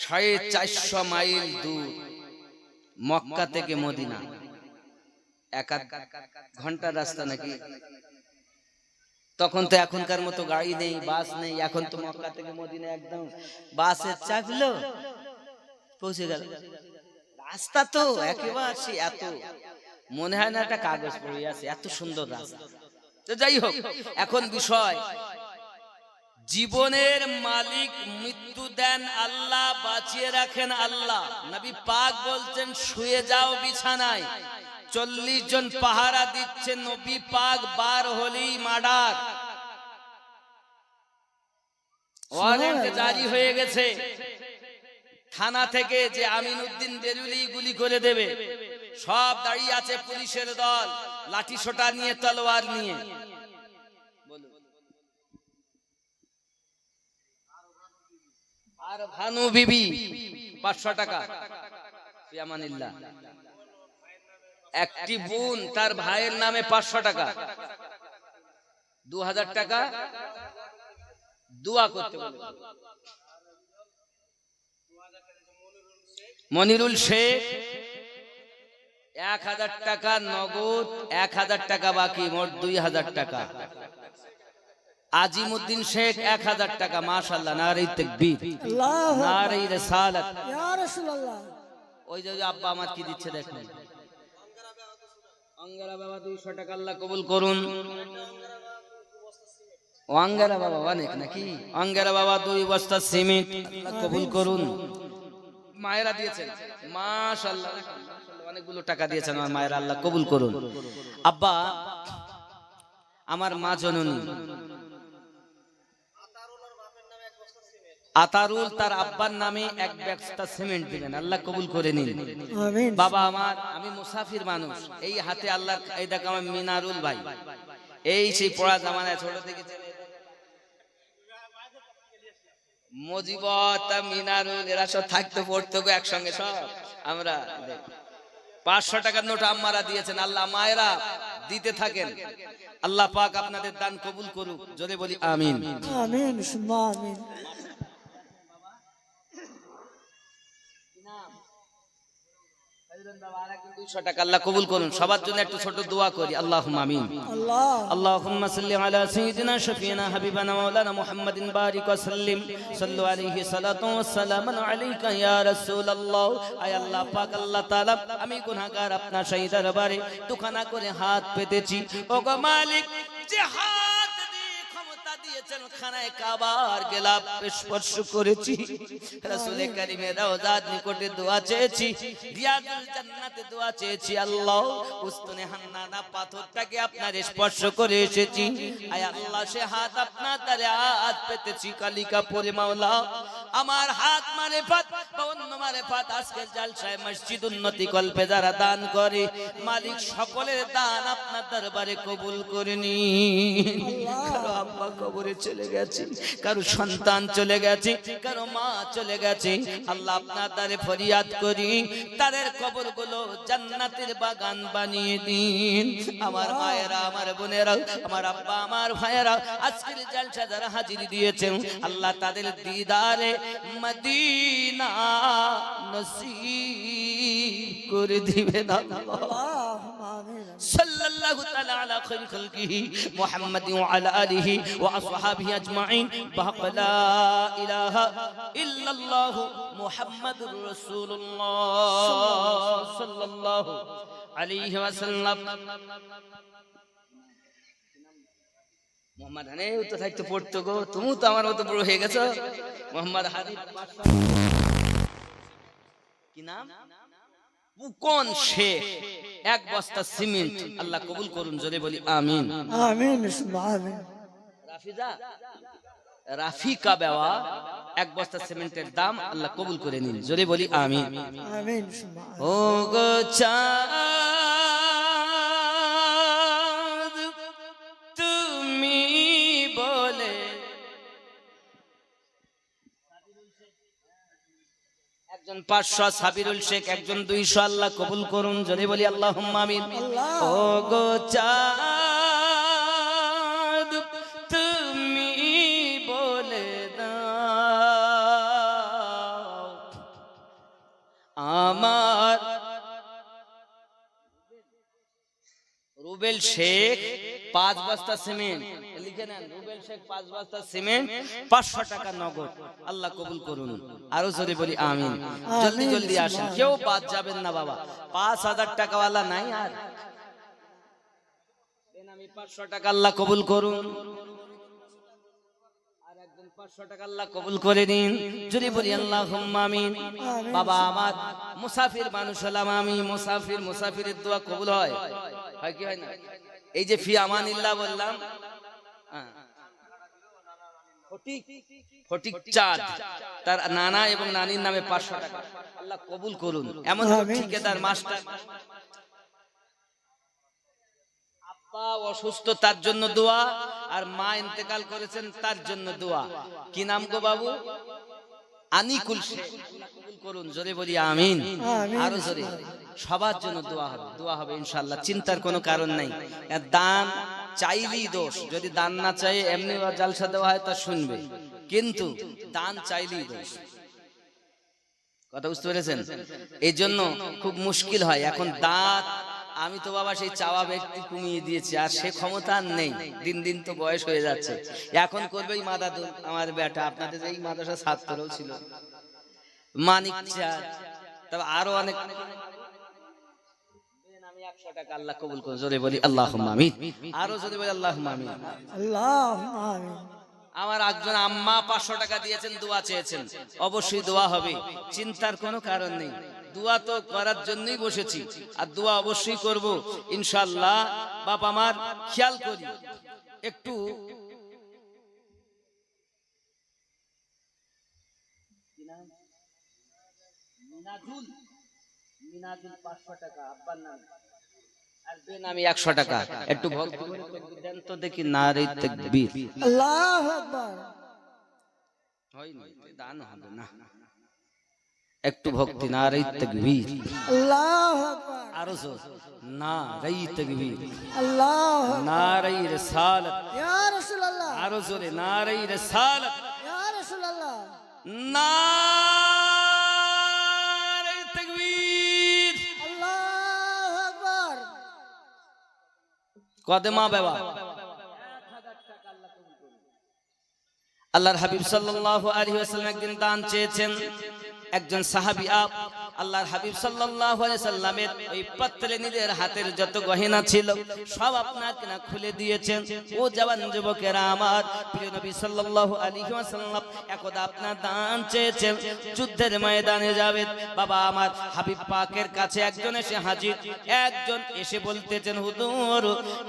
450 মাইল দূর, মক্কা থেকে মদিনা 1 ঘন্টার রাস্তা নাকি? তখন তো এখনকার মতো গাড়ি নেই, বাস নেই। এখন তো মক্কা থেকে মদিনা একদম বাসে চাপলো, পৌঁছে গেল। রাস্তা তো একেবারে এত মনে হয় না একটা কাগজ পড়ে আছে, এত সুন্দর রাস্তা। তো যাই হোক, এখন বিষয়, জীবনের মালিক মৃত্যু দেন আল্লাহ, বাঁচিয়ে রাখেন আল্লাহ। নবী পাক বলছেন, শুয়ে যাও বিছানায়, 40 জন পাহারা দিচ্ছে। নবী পাক বার হলেই মার্ডার ওয়ারেন্ট জারি হয়ে গেছে থানা থেকে, যে আমিনউদ্দিন বেরুলি গুলি করে দেবে। সব দাঁড়িয়ে আছে পুলিশের দল, লাঠি সোটা নিয়ে, তলোয়ার নিয়ে। আর ভানু বিবি 500 টাকা, ফিয়ামানিল্লাহ। একটি বোন, তার ভাইয়ের নামে 500 টাকা, 2000 টাকা দোয়া করতে বলে। মনিরুল শেখ 1000 টাকা নগদ, 1000 টাকা বাকি, মোট 2000 টাকা। আজিমউদ্দিন শেখ 1000 টাকা। মাশাআল্লাহ, নারে তাকবীর, নারে রিসালাত, ইয়া রাসূলুল্লাহ। ওই যে আব্বা আমার কি দিচ্ছে দেখেন, অঙ্গারা বাবা 200 টাকা, আল্লাহ কবুল করুন। অঙ্গারা বাবা অনেক নাকি? অঙ্গারা বাবা 2 বস্তা সিমেন্ট, আল্লাহ কবুল করুন। মায়েরা দিয়েছেন, মাশাআল্লাহ, অনেকগুলো টাকা দিয়েছেন আমার মায়েরা, আল্লাহ কবুল করুন। আব্বা আমার মা জননী আতারুল, তার আব্বার নামে 1 বস্তা সিমেন্ট দিবেন, আল্লাহ কবুল করে নিন। আমিন। বাবা আমার, আমি মুসাফির মানুষ, এই হাতে আল্লাহ, এই দেখো আমার মিনারুল ভাই, এই সেই পড়া জামানায় ছোট থেকে মজিবত, মিনারুল, এরা সব থাকতে পড়তো একসঙ্গে সব আমরা। 500 টাকার নোট আম্মারা দিয়েছেন, আল্লাহ মায়েরা দিতে থাকেন। আল্লাহ পাক আপনাদের দান কবুল করুক, যদি বলি আমিন। আমিন সুম্মা আমিন। 200 টাকা, আল্লাহ কবুল করুন। সবার জন্য একটু ছোট দোয়া করি, আল্লাহুম্মা আমিন। আল্লাহ اللهم صل على سيدنا شفينا حبيبنا مولانا محمد بارك وسلم صلوا عليه صلاة والسلام عليك يا رسول الله। আয় আল্লাহ পাক, আল্লাহ তাআলা, আমি গুনাহগার আপনার সেই দরবারে দুখানা করে হাত পেতেছি। ওগো মালিক, যে হাত দিয়ে ক্ষমতা দিয়েছেন, খানায় কাবার গেলাপ স্পর্শ করেছি, রাসূল কারীমের রওজার নিকটে দোয়া চেয়েছি, রিয়াজুল জান্নাতে দোয়া চেয়েছি। আল্লাহ, উস্তুনে হান্নানা পাথরটাকে আপনার স্পর্শ করে এসেছি। আয় আল্লাহ, সে হাত আপনার দ্বারে হাত পেতেছি কালিকা পরে। মাওলা, আমার হাত মারেফাত বা অন্য মারেফাত আজকের জালসায় মসজিদ উন্নতি কল্পে যারা দান করে, মালিক সকলের দান আপনার দরবারে কবুল করে নিন। কারো আব্বা কবরে চলে গেছে, কারো সন্তান চলে গেছে, কারো মা চলে গেছে, আল্লাহ আপনার দ্বারে ফরিয়াদ করি, তাদের কবরগুলো জান্নাতের বাগান বানিয়ে দিন। আমার মায়েরা, আমার বোনেরা, আমার আব্বা, আমার ভাইয়েরা আজকের জালসা যারা হাজির দিয়েছেন, আল্লাহ তাদের দিদারে মদিনা নসিব করে দিবেন। আল্লাহ আল্লাহুম্মা আমিন। সাল্লাল্লাহু সাল্লাল্লাহু তাআলা আলা খায়রি খালকিহি মুহাম্মাদিন ওয়া আলা আলিহি ওয়া আসহাবিহি আজমাইন বালা ইলাহা ইল্লাল্লাহ মুহাম্মাদুর রাসূলুল্লাহ সাল্লাল্লাহু আলাইহি ওয়াসাল্লাম। মোহাম্মদ হানিফ তো থাকতে পড়তো গো, তুমি তো আমার মতো বড় হয়ে গেছো। মোহাম্মদ হানিফ কি নাম? বুকন শেখ, এক বস্তা সিমেন্ট। আল্লাহ কবুল করুন, জোরে বলি আমিন। আমিন সুম্মা আমিন। রাফিজা রাফিকা বেওয়া, এক বস্তা সিমেন্টের দাম আল্লাহ কবুল করে নিন, জোরে বলি আমিন। আমিন সুম্মা আমিন। ও গো চাঁদ তুমি বলে, একজন 500 সাবিরুল শেখ, একজন 200, আল্লাহ কবুল করুন, জোরে বলি আল্লাহুম্মা আমিন। ও গো চাঁদ তুমি বলে দাও আমার রুবেল শেখ 5 বস্তা সিমেন্ট, লিখে নেন, রুবেল শেখ 5 বস্তা সিমেন্ট, 500 টাকা নগদ, আল্লাহ কবুল করুন। আরো জোরে বলি আমিন। জলদি জলদি আসেন, কেউ বাদ যাবেন না বাবা। 5000 টাকা ওয়ালা নাই আর, আমি 500 টাকা আল্লাহ কবুল করুন। আর একজন 500 টাকা আল্লাহ কবুল করে নিন, জোরে বলি আল্লাহুম্মা আমিন। বাবা আমার মুসাফির মানুষ হলাম আমি, মুসাফিরের দোয়া কবুল হয় কি হয় না? এই যে ফি আমানিল্লাহ বললাম, ফটিক চাঁদ, তার নানা এবং নানির নামে 500 টাকা আল্লাহ কবুল করুন। এমন ঠিকাদার মাস্টার, আব্বা অসুস্থ তার জন্য দোয়া, আর মা ইন্তেকাল করেছেন তার জন্য দোয়া। কি নাম গো বাবু? আনিকুল শেখ, কবুল করুন, জোরে বলি আমিন। আরো জোরে, সবার জন্য দোয়া হবে, দোয়া হবে ইনশাআল্লাহ, চিন্তার কোনো কারণ নাই। দান চাইলেই দোষ, যদি দান না চাই এমনি জালসা দেওয়া হয় তা শুনবে, কিন্তু দান চাইলেই দোষ। কথা বুঝতে পেরেছেন? এই জন্য খুব মুশকিল হয় এখন দাঁত। আমি তো বাবা সেই চাওয়া ব্যক্তি কমিয়ে দিয়েছি, আর সে ক্ষমতা আর নেই, দিন দিন তো বয়স হয়ে যাচ্ছে। এখন করবে এই মাদাদুল, আমার বেটা, আপনাদের এই মাদ্রাসা ছাত্রও ছিল, মানিক চাঁদ, তবে আরো অনেক। আমি 100 টাকা আল্লাহ কবুল করুন, জোরে বলি আল্লাহুম্মা আমিন। আরো জোরে বলি আল্লাহুম্মা আমিন। আল্লাহুম্মা আমিন। আমার একজন আম্মা 500 টাকা দিয়েছেন, দোয়া চেয়েছেন, অবশ্যই দোয়া হবে, চিন্তার কোনো কারণ নেই। দোয়া তো করার জন্যই বসেছি, আর দোয়া অবশ্যই করব ইনশাআল্লাহ। বাপ আমার খেয়াল করি একটু, মিনাজুল 500 টাকা আব্বার নাম, আর বেনামি 100 টাকা। একটু ভক্তি করে দেন তো দেখি, নারে তাকবীর, আল্লাহু আকবার। হয়নি দান হবে না, একটু ভক্তি, নারে তাকবীর, আল্লাহু আকবার। আরো জোর, নারে তাকবীর, আল্লাহু নারে রিসালাত, ইয়া রাসূলুল্লাহ। আরো জোরে, নারে রিসালাত, ইয়া রাসূলুল্লাহ। নারে তাকবীর, আল্লাহু আকবার। কদমা বাবা। আল্লাহর হাবিব সাল্লাল্লাহু আলাইহি ওয়াসাল্লাম একদিন দান চেয়েছেন। একজন সাহাবী আল্লাহর হাবিব সাল্লাল্লাহু আলাইহি সাল্লামের ওই পাত্রে নিজের হাতের যত গহনা ছিল সব আপনাকে না খুলে দিয়েছেন। ও জওয়ান যুবকেরা আমার, প্রিয় নবী সাল্লাল্লাহু আলাইহি ওয়াসাল্লাম একদা আপনার দান চেয়েছেন, যুদ্ধের ময়দানে যাবেন। বাবা আমার হাবিব পাকের কাছে একজন এসে হাজির, একজন এসে বলতেছেন, হুজুর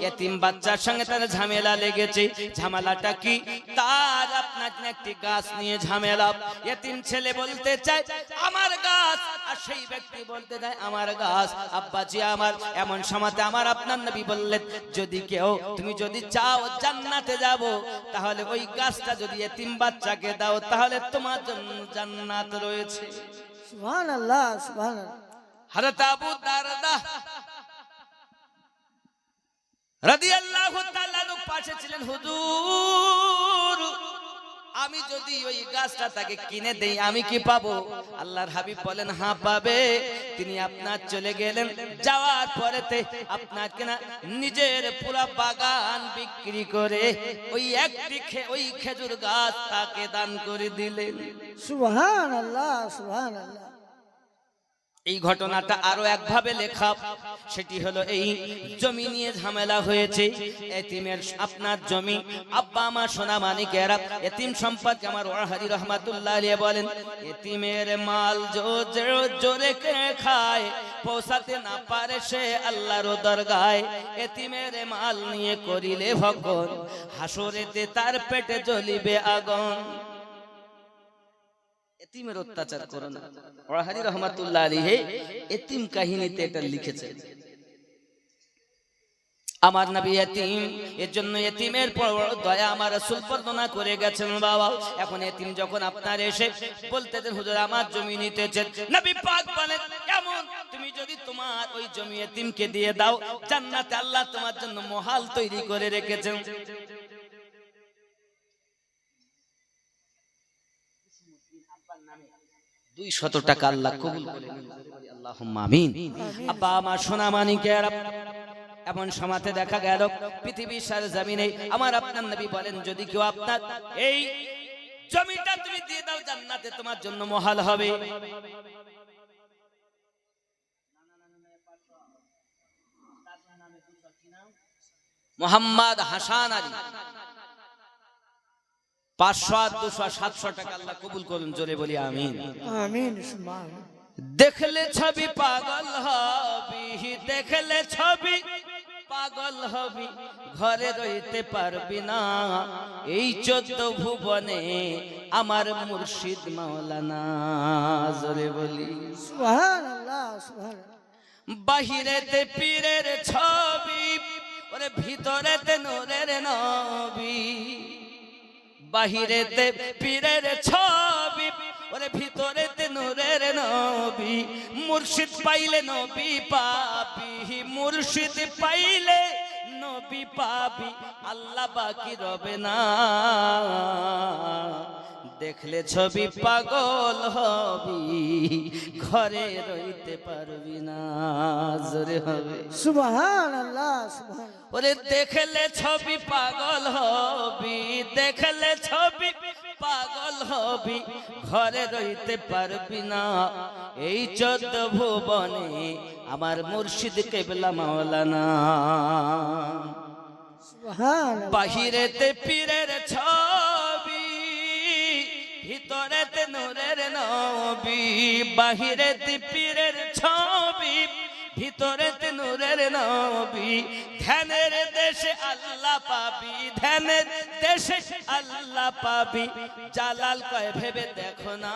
এতিম বাচ্চার সঙ্গে তার ঝামেলা লেগেছে। ঝামেলাটা কি? তার আপনাকে একটি গাছ নিয়ে ঝামেলা। এতিম ছেলে বলতে চায় আমার গাছ, আর সেই ব্যক্তি বলতে দেয় আমার গাছ। আব্বাজি আমার, এমন সময়তে আমার আপনার নবী বললেন, যদি কেউ, তুমি যদি চাও জান্নাতে যাব, তাহলে ওই গাছটা যদি এতিম বাচ্চাকে দাও, তাহলে তোমার জন্য জান্নাত রয়েছে। সুবহানাল্লাহ, সুবহানাল্লাহ। হযরত আবু দারদা রাদিয়াল্লাহু তাআলা পাশে ছিলেন। হুজুর আমি যদি ওই গাছটা তাকে কিনে দেই আমি কি পাবো? আল্লাহর হাবিব বলেন হ্যাঁ পাবে। তিনি আপনার চলে গেলেন, যাওয়ার পরেতে আপনার কিনা নিজের পুরা বাগান বিক্রি করে ওই খেজুর গাছ তাকে দান করে দিলেন। সুবহানাল্লাহ, সুবহানাল্লাহ। এই ঘটনাটা আরো একভাবে লেখা, সেটি হলো এই জমি নিয়ে ঝামেলা হয়েছে। এতিমের আপনার জমি, আব্বা আমার সোনা মানিকেরা, এতিম সম্পর্কে আমার ওয়াহারি রহমাতুল্লাহ আলাইহি বলেন, এতিমের মাল জোরে খায়, পৌঁছাতে না পারে সে আল্লাহর দরগায়। এতিমের মাল নিয়ে করিলে ভক্ষণ, হাসরেতে তার পেটে জ্বলিবে আগুন। এতিমের অত্যাচার করো না। ওয়াহারি রহমাতুল্লাহ আলাইহি এতিম কাহিনীতে এটা লিখেছেন। আমার নবী এতিম, এর জন্য এতিমের দয়া আমার রাসূল বর্ণনা করে গেছেন। বাবা এখন এতিম যখন আপনার এসে বলতেছেন হুজুর আমার জমি নিতেছেন, নবী পাক বলেন এমন তুমি যদি তোমার ওই জমি এতিমকে দিয়ে দাও, জান্নাতে আল্লাহ তোমার জন্য মহাল তৈরি করে রেখেছেন। 200 টাকা আল্লাহ কবুল করে নিন, আল্লাহুম্মা আমিন। আব্বা আমার সোনা মানিকেরা, এমন সমাজে দেখা গেল পৃথিবীর সারা জমিনে আমার আপনার নবী বলেন যদি কেউ আপনার এই জমিটা তুমি দিয়ে দাও, জান্নাতে তোমার জন্য মহাল হবে। মোহাম্মদ হাসান আলী 500 200 700 টাকা আল্লাহ কবুল করুন, জোরে বলি আমিন আমিন, সুবহানাল্লাহ। দেখলে ছবি পাগল হবি, দেখলে ছবি পাগল হবি, ঘরে রইতে পারবি না, এই 14 ভুবনে আমার মুর্শিদ মাওলানা, জোরে বলি সুবহানাল্লাহ, সুবহানাল্লাহ। বাহিরেতে পীরের ছবি, ওরে ভিতরেতে নূরের নবী। বাহিরেতে পীরের ছবি, ওরে ভিতরেতে নূরের নবী। মুর্শিদ পাইলে নবী পাবি, মুর্শিদ পাইলে নবী পাবি, আল্লাহ বাকি রবে না। দেখলে ছবি পাগল হবি, ঘরে রইতে পারবি না, জোরে হবে সুবহানাল্লাহ, সুবহানাল্লাহ। ওরে দেখলে ছবি পাগল হবি, দেখলে ছবি পাগল হবি, ঘরে রইতে পারবি না, এই 14 ভুবনে আমার মুর্শিদ কেবলা মাওলানা। সুবহানাল্লাহ। বাহিরেতে পীরের ছবি, ভিতরেতে নূরের নবী। বাহিরেতে পীরের ছবি, ভিতরেতে নূরের নবী। ধ্যানের দেশে আল্লাহ পাবি, ধ্যানের দেশে আল্লাহ পাবি, জালাল কয় ভেবে দেখো না।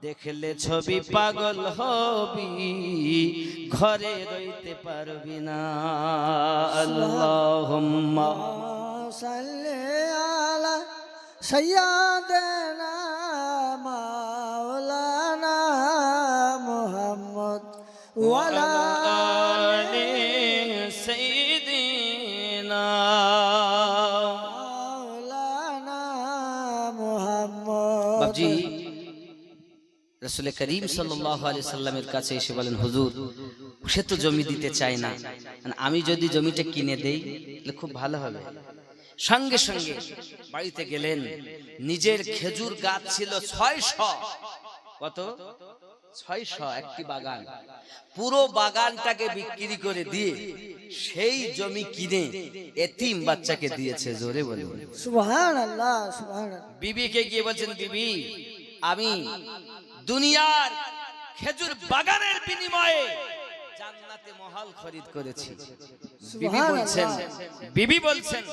দেখলে ছবি পাগল হবি, ঘরে রইতে পারবি না। আল্লাহুম্মা সাল্লি আলা সাইয়্যিদিনা মাওলানা মুহাম্মদ ওয়া আলা আলি সাইয়্যিদিনা মাওলানা মুহাম্মদ। বাবজি রাসূল করিম সাল্লাল্লাহু আলাইহি সাল্লামের কাছে এসে বলেন হুজুর সে তো জমি দিতে চায় না, আমি যদি জমিটা কিনে দেই তাহলে খুব ভালো হবে। সঙ্গে সঙ্গে বাড়িতে গেলেন, নিজের খেজুর গাছ ছিল 600, কত 600 একটি বাগান, পুরো বাগানটাকে বিক্রি করে দিয়ে সেই জমি কিনে এতিম বাচ্চাকে দিয়েছে, জোরে বলুন সুবহানাল্লাহ, সুবহানাল্লাহ। বিবিকে গিয়ে বলছেন বিবি আমি দুনিয়ার খেজুর বাগানের বিনিময়ে জান্নাতে মহল খরিদ করেছি। বিবি বলছেন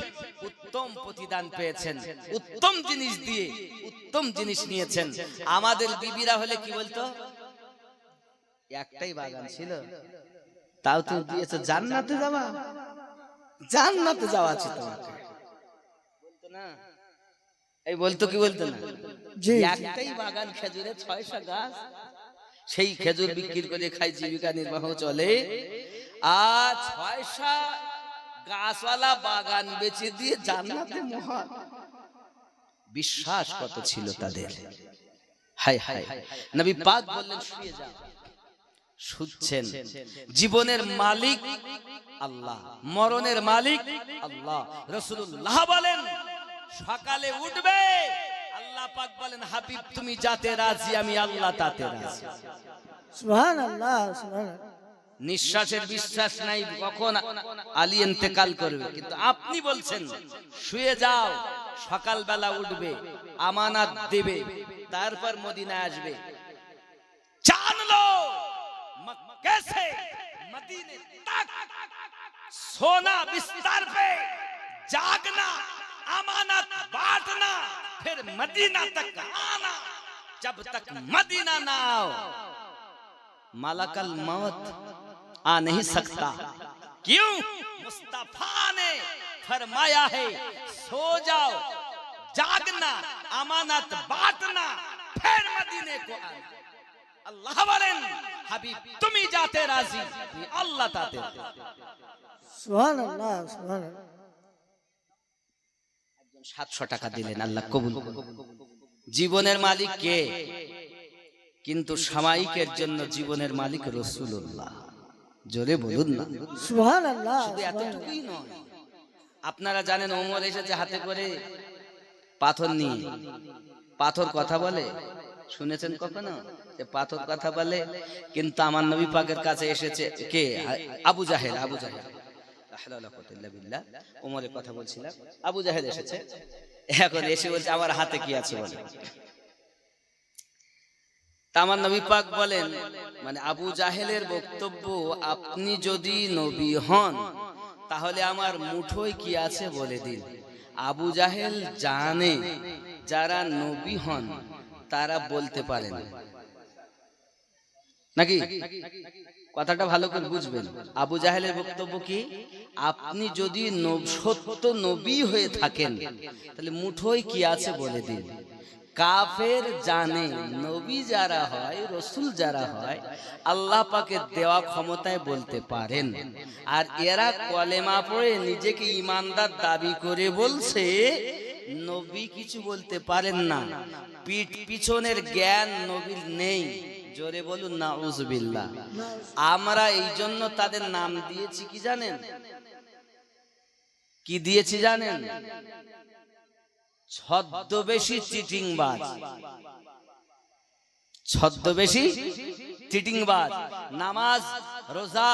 উত্তম প্রতিদান পেয়েছেন, উত্তম জিনিস দিয়ে উত্তম জিনিস নিয়েছেন। আমাদের বিবিরা হলে কি বলতো, একটাই বাগান ছিল তাও তুমি দিয়েছো, জান্নাতে যাওয়া, জান্নাতে যাওয়া আছে তোমাকে, বলতো না? এই বলতো কি বলতো না? একটাই বাগান, খেজুরের 600 গাছ, সেই খেজুর বিক্রি করে খাই, জীবিকা নির্বাহ চলে। আর 600 গাছওয়ালা বাগান বেচে দিয়ে জান্নাতে মহাল। বিশ্বাস কত ছিল তাদের। হায় হায়, নবী পাক বললেন শুয়ে যাও, শুচ্ছেন। জীবনের মালিক আল্লাহ, মরণের মালিক আল্লাহ। রাসূলুল্লাহ বলেন সকালে উঠবে, আল্লাহ পাক বলেন হাবিব তুমি যাতে রাজি, আমি আল্লাহ তাতে রাজি। সুবহানাল্লাহ, সুবহানাল্লাহ। নিঃশ্বাসের বিশ্বাস নাই কখন আলী ইন্তেকাল করবে, কিন্তু আপনি বলছেন শুয়ে যাও, সকালবেলা উঠবে, আমানত দেবে, তারপর মদিনায় আসবে। जान लो मक्के से मदीने तक सोना बिस्तर पे, जागना, अमानत बांटना, फिर मदीना तक आना। जब तक मदीना ना आओ मलकल मौत आ नहीं सकता। क्यों? मुस्तफा ने फरमाया है सो जाओ, जागना, अमानत बांटना, फिर मदीने को आना। আল্লাহ বলেন হাবিব তুমি যাতে রাজি, আল্লাহ তাতে। সুবহানাল্লাহ, সুবহানাল্লাহ। 700 টাকা দিলেন, আল্লাহ কবুল। জীবনের মালিক কে? কিন্তু সাময়িকের জন্য জীবনের মালিক রাসূলুল্লাহ। জোরে বলুন না সুবহানাল্লাহ। শুধু এতটুকুই নয়, আপনারা জানেন ওমর এসেছে হাতে করে পাথর নিয়ে। পাথর কথা বলে, শুনেছেন কখনো যে পাথর কথা বলে? কিন্তু আমার নবী পাকের কাছে এসেছে কে? আবু জাহেল। আবু জাহেল, লা হাওলা ওয়ালা কুওয়াতা ইল্লা বিল্লাহ। ওমরের কথা বলছিলাম, আবু জাহেল এসেছে। এখন এসে বলছে আমার হাতে কি আছে বলে। তা আমার নবী পাক বলেন, মানে আবু জাহেলের বক্তব্য, আপনি যদি নবী হন তাহলে আমার মুঠোয় কি আছে বলে দিন। আবু জাহেল জানে যারা নবী হন তারা বলতে পারেন নাকি? কথাটা ভালো করে বুঝবেন। আবু জাহেলের বক্তব্য কি? আপনি যদি সত্য নবী হয়ে থাকেন তাহলে মুঠোয় কি আছে বলে দিন। কাফের জানে নবী যারা হয়, রসুল যারা হয়, আল্লাহ পাকের দেওয়া ক্ষমতায় বলতে পারেন। আর এরা কলেমা পড়ে নিজেকে ইমানদার দাবি করে বলছে নবী কিছু বলতে পারেন না। পিঠ পিছনের জ্ঞান নবীর নেই। জোরে বলুন নাউজুবিল্লাহ। আমরা এই জন্য তাদের নাম দিয়েছি কি জানেন? কি দিয়েছি জানেন? ছদ্মবেশী চিটিংবাজ। ছদ্মবেশী চিটিংবাজ। নামাজ, রোজা,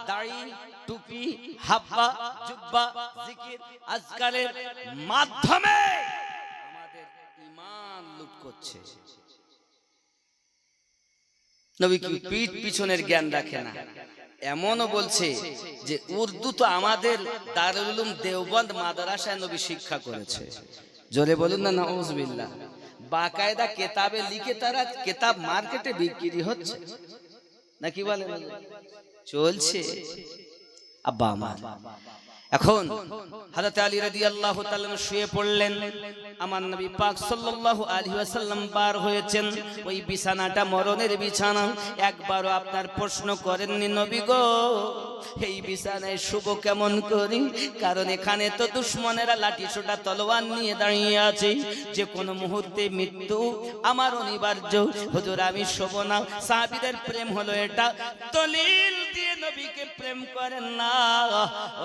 দাড়ি, টুপি, হাব্বা, জুব্বা, জিকির, আজকালের মাধ্যমে আমাদের ঈমান লুট করছে। নবী কি পিঠ পিছনের জ্ঞান রাখে না। এমনও বলছে যে উর্দু তো আমাদের দারুল উলুম দেওবন্দ মাদ্রাসায় নবী শিক্ষা করেছে। জোরে বলুন না নাউজুবিল্লাহ। বাকায়দা কিতাবে লিখে তারা কিতাব মার্কেটে বিক্রি হচ্ছে নাকি বলেন? চলছে। আব্বা আমার এখন হযরত আলী রাদিয়াল্লাহু তাআলা শুয়ে পড়লেন। আমার নবী পাক সাল্লাল্লাহু আলাইহি ওয়াসাল্লাম বার হয়েছেন। ওই বিছানাটা মরণের বিছানা। একবারও আপনার প্রশ্ন করেননি নবী গো এই বিছানায় শুভ কেমন করি? কারণ এখানে তো দুশমনেরা লাঠি সোটা তলোয়ার নিয়ে দাঁড়িয়ে আছে। যে কোনো মুহূর্তে মৃত্যু আমার অনিবার্য। হুজুর আমি শোব না। সাহাবীদের প্রেম হলো এটা। দলিল দিয়ে নবীকে প্রেম করেন না,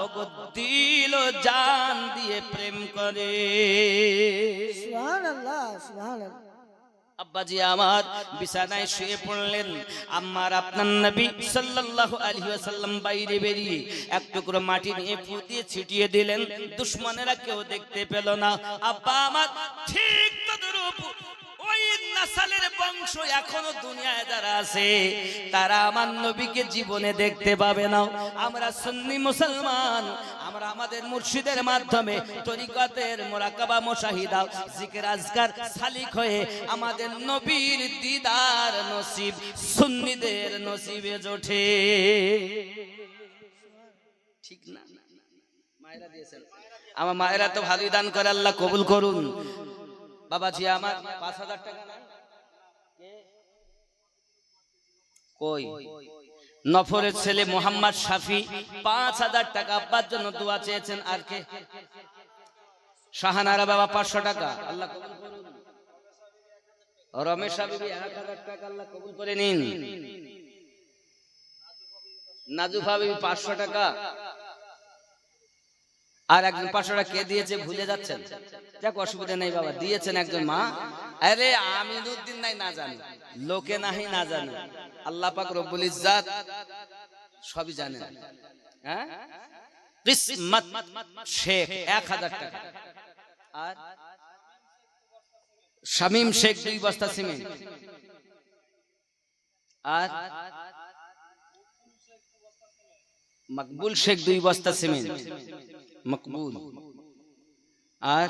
ওগো দিল ও জান দিয়ে প্রেম করে। সুবহানাল্লাহ, সুবহানাল্লাহ। আব্বাজি আমার বিছানায় শুয়ে পড়লেন। আমার আপনার নবী সাল্লাল্লাহু আলাইহি ওয়াসাল্লাম বাইরে বেরিয়ে এক টুকরো মাটি নিয়ে ফু দিয়ে ছিটিয়ে দিলেন। দুশমনেরা কেউ দেখতে পেল না। আব্বা আমার ঠিক তদ্রূপ ওই নাসালের বংশ এখনো দুনিয়ায় যারা আছে তারা আমার নবীকে জীবনে দেখতে পাবে না। আমরা সুন্নি মুসলমান, আমরা আমাদের মুর্শিদের মাধ্যমে তরিকতের মুরাকাবা মুশাহিদা জিকির আজকার সালিক হয়ে আমাদের নবীর দিদার নসিব সুন্নিদের নসিবে জোটে। ঠিক না? মায়েরা দিয়েছেন, আমার মায়েরা তো ভালোই দান করে, আল্লাহ কবুল করুন। বাবাজি আমার 5000 টাকা না কই? নফরের ছেলে মোহাম্মদ শাফি 5000 টাকা আব্বার জন্য দোয়া চেয়েছেন। আর কে? শাহানারা বাবা 500 টাকা, আল্লাহ কবুল করুন। রমেশা বিবি 1000 টাকা, আল্লাহ কবুল করে নিন। নাজুফা বিবি 500 টাকা। আর একজন 500 টাকা কে দিয়েছে ভুলে যাচ্ছেন? যাক, অসুবিধা নেই বাবা, দিয়েছেন একজন মা। আরে আমিনুদ্দিন নাই না জানি, লোকে নাহি না জানি, আল্লাহ পাক রব্বুল ইজ্জাত সবই জানেন। হ্যাঁ, কিসমত শেখ 1000 টাকা। আর শামীম শেখ 2 বস্তা সিমেন্ট। আর মকবুল শেখ 2 বস্তা সিমেন্ট। মকবুল। আর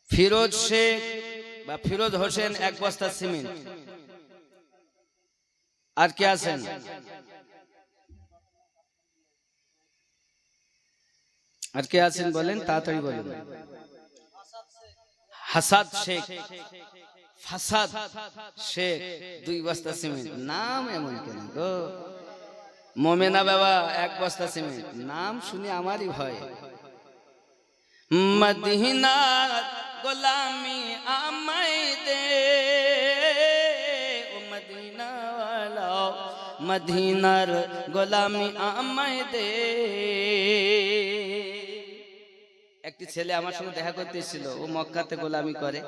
ফিরোজ শেখ বা ফিরোজ হোসেন 1 বস্তা সিমেন্ট। আর কে আছেন? আর কে আছেন বলেন, তাড়াতাড়ি বলেন। হাসাদ শেখ, ফাসাদ শেখ 2 বস্তা সিমেন্ট। নাম এমন কেন গো? মোমেনা বাবা 1 বস্তা সিমেন্ট। নাম শুনে আমারই ভয়। মদিনার গোলামি আমায় দে, ও মদিনা ওয়ালা, মদিনার গোলামি আমায় দে। একটি ছেলে আমার সঙ্গে দেখা করতে এসেছিল, ও মক্কাতে গোলামি করে,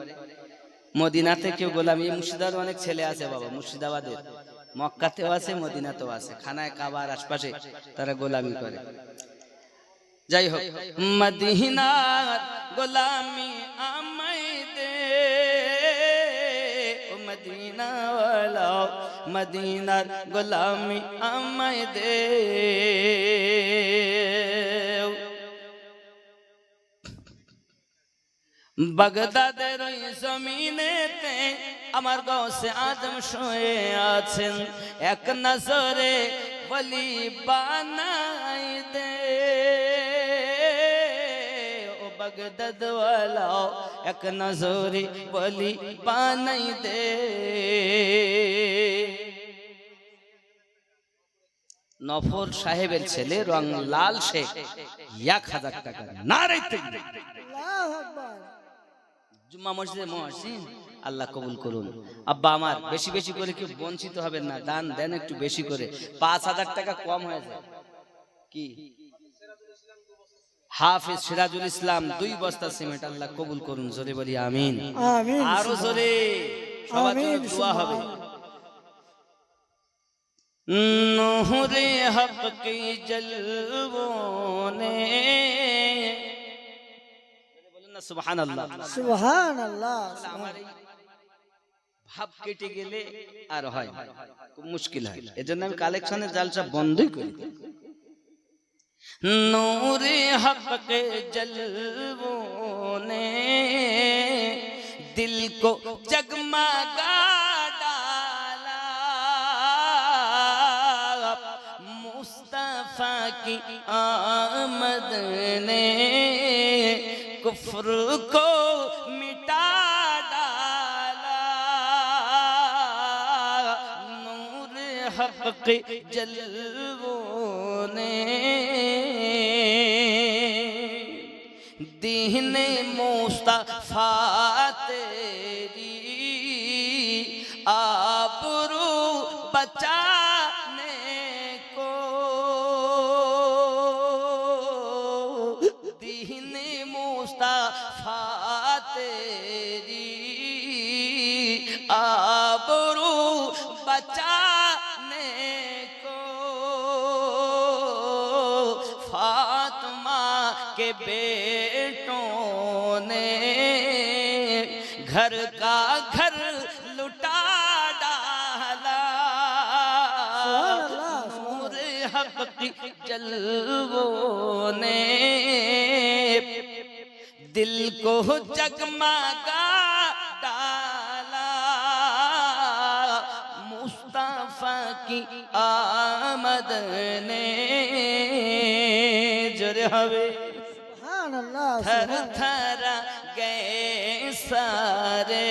মদিনাতে কেউ গোলামি। মুর্শিদাবাদ অনেক ছেলে আছে বাবা, মুর্শিদাবাদের মক্কাতেও আছে, মদিনাতেও আছে, খানায় কাবার আশপাশে তারা গোলামি করে। যাই হোক, মদিনার গোলামি আমায় দে, ও মদিনা ওয়ালা, মদিনার গোলামি আমায় দে। বাগদাদের ওই জমিনেতে আমার গাউসে আজম শুয়ে আছেন, এক নজরে ওলি বানাই দে, ও বাগদাদ ওয়ালা, এক নজরে ওলি বানাই দে। নফর সাহেবের ছেলে রং লাল শেখ 1000 টাকা। নারে তাকবীর। আল্লাহু আকবার। জুম্মা মসজিদে মুয়াজ্জিন, আল্লাহ কবুল করুন। আব্বা আমার বেশি বেশি করে কি বঞ্চিত হবেন না, দান দেন একটু বেশি করে, 5000 টাকা কম হয়ে যায়। কি হাফেজ সিরাজুল ইসলাম 2 বস্তা সিমেন্ট, আল্লাহ কবুল করুন। জোরে বলি আমিন। আমিন। আরো জোরে, সবার জন্য দোয়া হবে। নূরে হক কি জলবোं ने, বলেন না সুবহানাল্লাহ। সুবহানাল্লাহ। আমার এই ভাব কেটে গেলে আর হয় না, খুব মুশকিল হয়, এজন্য আমি কালেকশনের জালসা বন্ধই করি। নূরে হক কে জলবों ने दिल को जगमगा डाला, मुस्तफा की आमद ने कुफ्र को मिटा डाला, नूर हक के जलवों ने दीन मुस्तफा तेरी आबरू बचाने को, दीन मुस्तफा तेरी आबरू बचाने को, फातिमा के बेटों ने घर का घर लुटा डाला, नूर हक की जलवों ने दिल को जगमगा डाला, मुस्तफा की आमद ने जोरे हवे সুবহানাল্লাহ। थर थर गए सारे,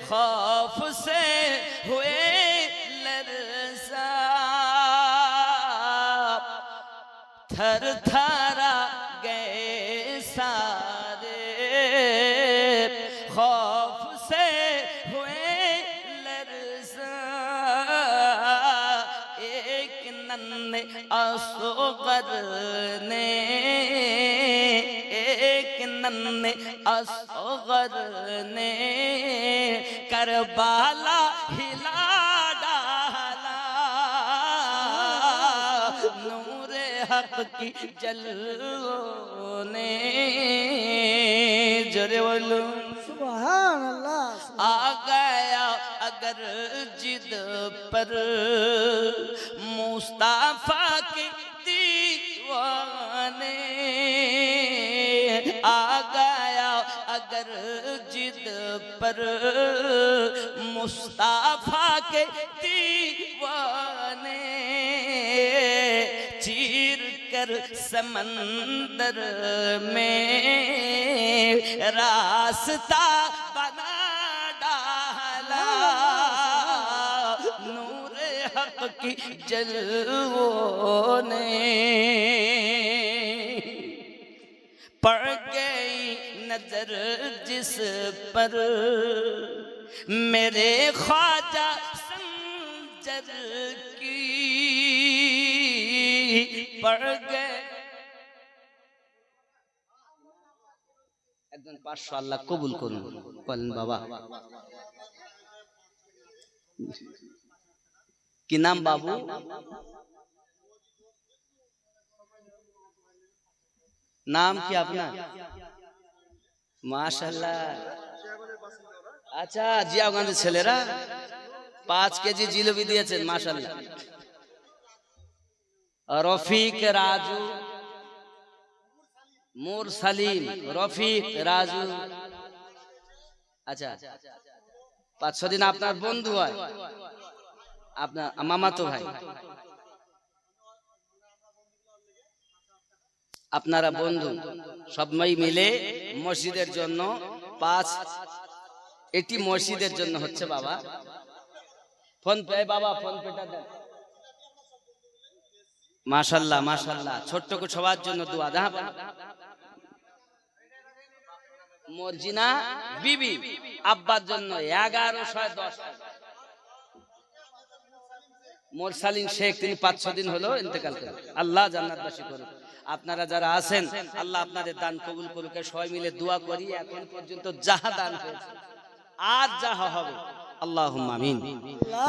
खौफ से हुए लरज़ा, थर थर गए असगर ने एक नन्हे असगर ने करबाला हिला डाला नूरे हक की जलवों ने जोरे बोलो सुभान अल्लाह आ गया अगर जिद पर मुस्ताफा के दीवाने आ गया अगर जिद पर मुस्ताफा के दीवाने चीर कर समंदर में रास्ता बना डाला नूरे हक की जलवों ने पड़ गई नजर जिस पर मेरे ख्वाजा संजर की पड़ गए একজন 500 আল্লাহ কবুল করুন বলেন বাবা কি নাম বাবু নাম কি আপনার মাশাআল্লাহ আচ্ছা জিয়াগঞ্জের ছেলেরা 5 কেজি জিলাপি দিয়েছেন মাশাআল্লাহ রফিক রাজু মুরসালিম রফিক রাজু আচ্ছা 5-6 দিন আপনার বন্ধু হয় আপনার মামাতো ভাই আপনারা বন্ধু সবাই মিলে মসজিদের জন্য 5 এটি মসজিদের জন্য হচ্ছে বাবা ফোন পে বাবা ফোন পেটা দেন মাশাআল্লাহ মাশাআল্লাহ ছোট্ট করে সবার জন্য দোয়া দাও মর্জিনা বিবি আব্বার জন্য 1110 মুরসালিন শেখ তিনি 5-6 দিন হলো ইন্তেকাল করেন আল্লাহ জান্নাতবাসী করুন আপনারা যারা আছেন আল্লাহ আপনাদের দান কবুল করুক সবাই মিলে দোয়া করি এখন পর্যন্ত যা দান হয়েছে আর যা হবে اللهم امين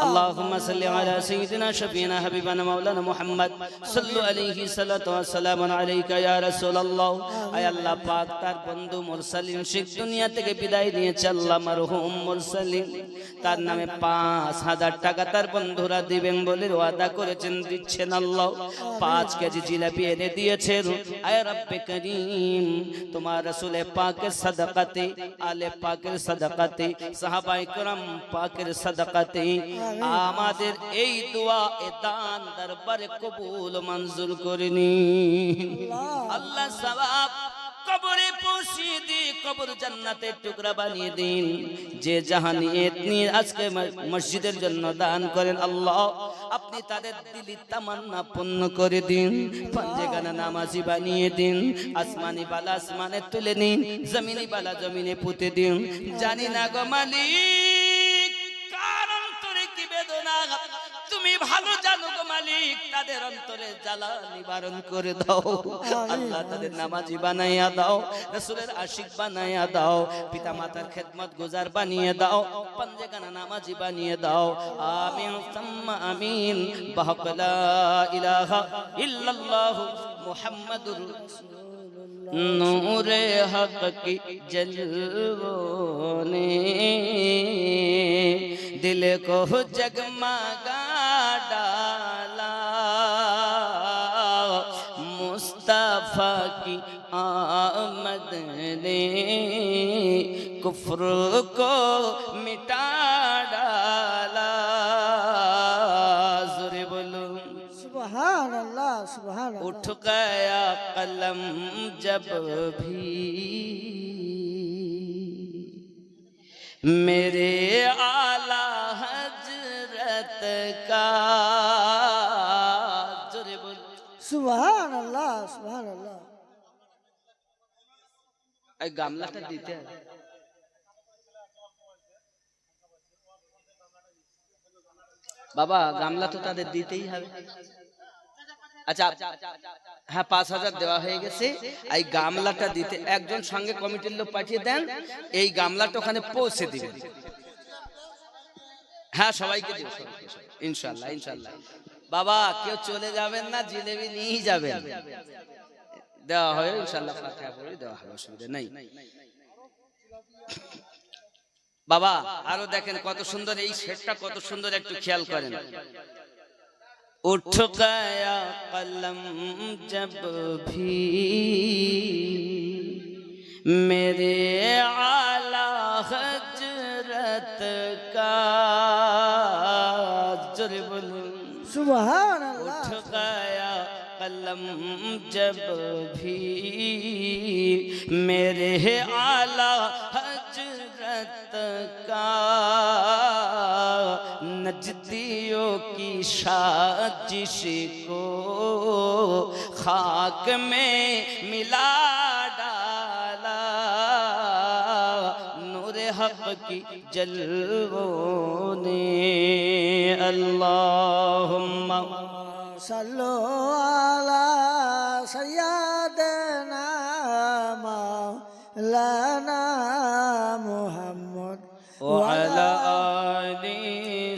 اللهم صل على سيدنا شفينا حبيبنا مولانا محمد صلوا عليه صلاه والسلام عليك يا رسول الله اي الله পাক তার বন্ধু মুরসালিন শেখ দুনিয়া থেকে বিদায় নিয়েছে আল্লাহ মারহুম মুরসালিন তার নামে 5000 টাকা তার বন্ধুরা দিবেন বলে ওয়াদা করেছেন দিচ্ছেন আল্লাহ 5 কেজি জিলাপি এনে দিয়েছেন আয় রব্বে করিম তোমার রাসূলে পাকের সাদাকাতে আলে পাকের সাদাকাতে সাহাবায়ে کرام পাকের সাদাকাতে আমাদের এই দোয়া এ দান দরবারে কবুল মঞ্জুর করে নিন আল্লাহ সওয়াব কবরে পৌঁছে দি কবর জান্নাতের টুকরা বানিয়ে দিন যে জাহানিয়ত নিয়ে আজকে মসজিদের জন্য দান করেন আল্লাহ আপনি তাদের দিলি তামান্না পূর্ণ করে দিন পাঞ্জেগানা নামাজি বানিয়ে দিন আসমানি বালা আসমানে তুলে নিন জমিনি বালা জমিনে পুঁতে দিন জানি না গো মালিক কার অন্তরে কি বেদনা তুমি ভালো জানো গো মালিক তাদের অন্তরে জ্বালা নিবারণ করে দাও আল্লাহ তাদের নামাজি বানাইয়া দাও রাসূলের আশিক বানাইয়া দাও পিতা মাতার খেদমত গুজার বানিয়ে দাও পাঞ্জেগানা নামাজি বানিয়ে দাও আমিন সাম্মা আমিন বাহক লা ইলাহা ইল্লাল্লাহ মুহাম্মাদুর নূরে হক কি জলवों ने दिल को जगमगा डाला मुस्तफा की आमद ने कुफ्र को मिटा डाला ज़ोरे बोलो सुभान अल्लाह सुभान अल्लाह उठ गया कलम जब भी मेरे आला हजरत का जोरे बोल सुभान अल्लाह सुभान अल्लाह এই গামলাটা দিতে বাবা গামলা তো তাদের দিতেই হবে আচ্ছা, হ্যাঁ 5,000 দেওয়া হয়ে গেছে। এই গামলাটা দিতে একজন সঙ্গে কমিটির লোক পাঠিয়ে দেন, এই গামলাটা ওখানে পৌঁছে দিবেন। হ্যাঁ সবাইকে দিও, ইনশাআল্লাহ ইনশাআল্লাহ। বাবা কেউ চলে যাবেন না, জিলেবি নিয়ে যাবেন। দেওয়া হয় ইনশাআল্লাহ, ফাতিহা পড়ে দেওয়া হবে, অসুবিধা নেই। বাবা আরো দেখেন কত সুন্দর এই সেটটা, কত সুন্দর, একটু খেয়াল করেন। उठ गया कलम जब भी मेरे आला हजरत का, सुभान उठ अल्लाह गया कलम जब भी मेरे आला हजरत का, नजदियों की साजिश को खाक में मिला डाला, नूर हक की जलवों ने, अल्लाहुम्मा सल्लो अला सय्यदना मौलाना मुहम्मद वअला आलि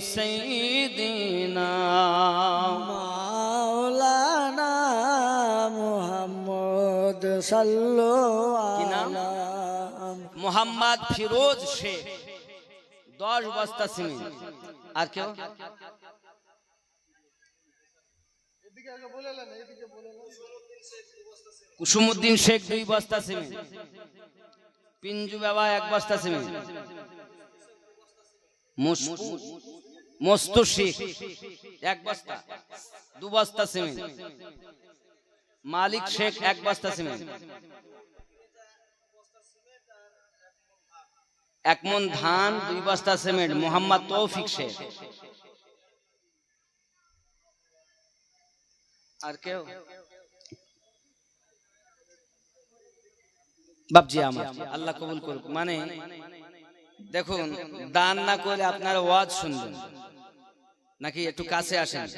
सय्यिदिना मौलाना मुहम्मद सल्लो কি নাম? अला মোহাম্মদ ফিরোজ শেখ, 10 বস্তা সিমেন্ট। আর কেউ? কুসুমউদ্দিন শেখ 2 বস্তা সিমেন্ট। পিঞ্জু বাবা 1 বস্তা সিমেন্ট। মস্তু শেখ 1 বস্তা, 2 বস্তা সিমেন্ট। মালিক শেখ 1 বস্তা সিমেন্ট, 1 মণ ধান, 2 বস্তা সিমেন্ট। মোহাম্মদ তৌফিক শেখ। আর কেউ? বাপজি আমার আল্লাহ কবুল করুক। মানে দেখুন, দান না করে আপনারা ওয়াজ শুনবেন নাকি? একটু কাছে আসেন,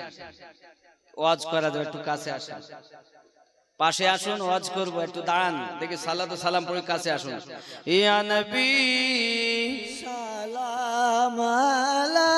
ওয়াজ করা যাবে, একটু কাছে আসেন, পাশে আসুন, ওয়াজ করবো। একটু দাঁড়ান, দেখি সালাত ও সালাম পড়ে কাছে আসুন। ইয়া নবী সালাম আলা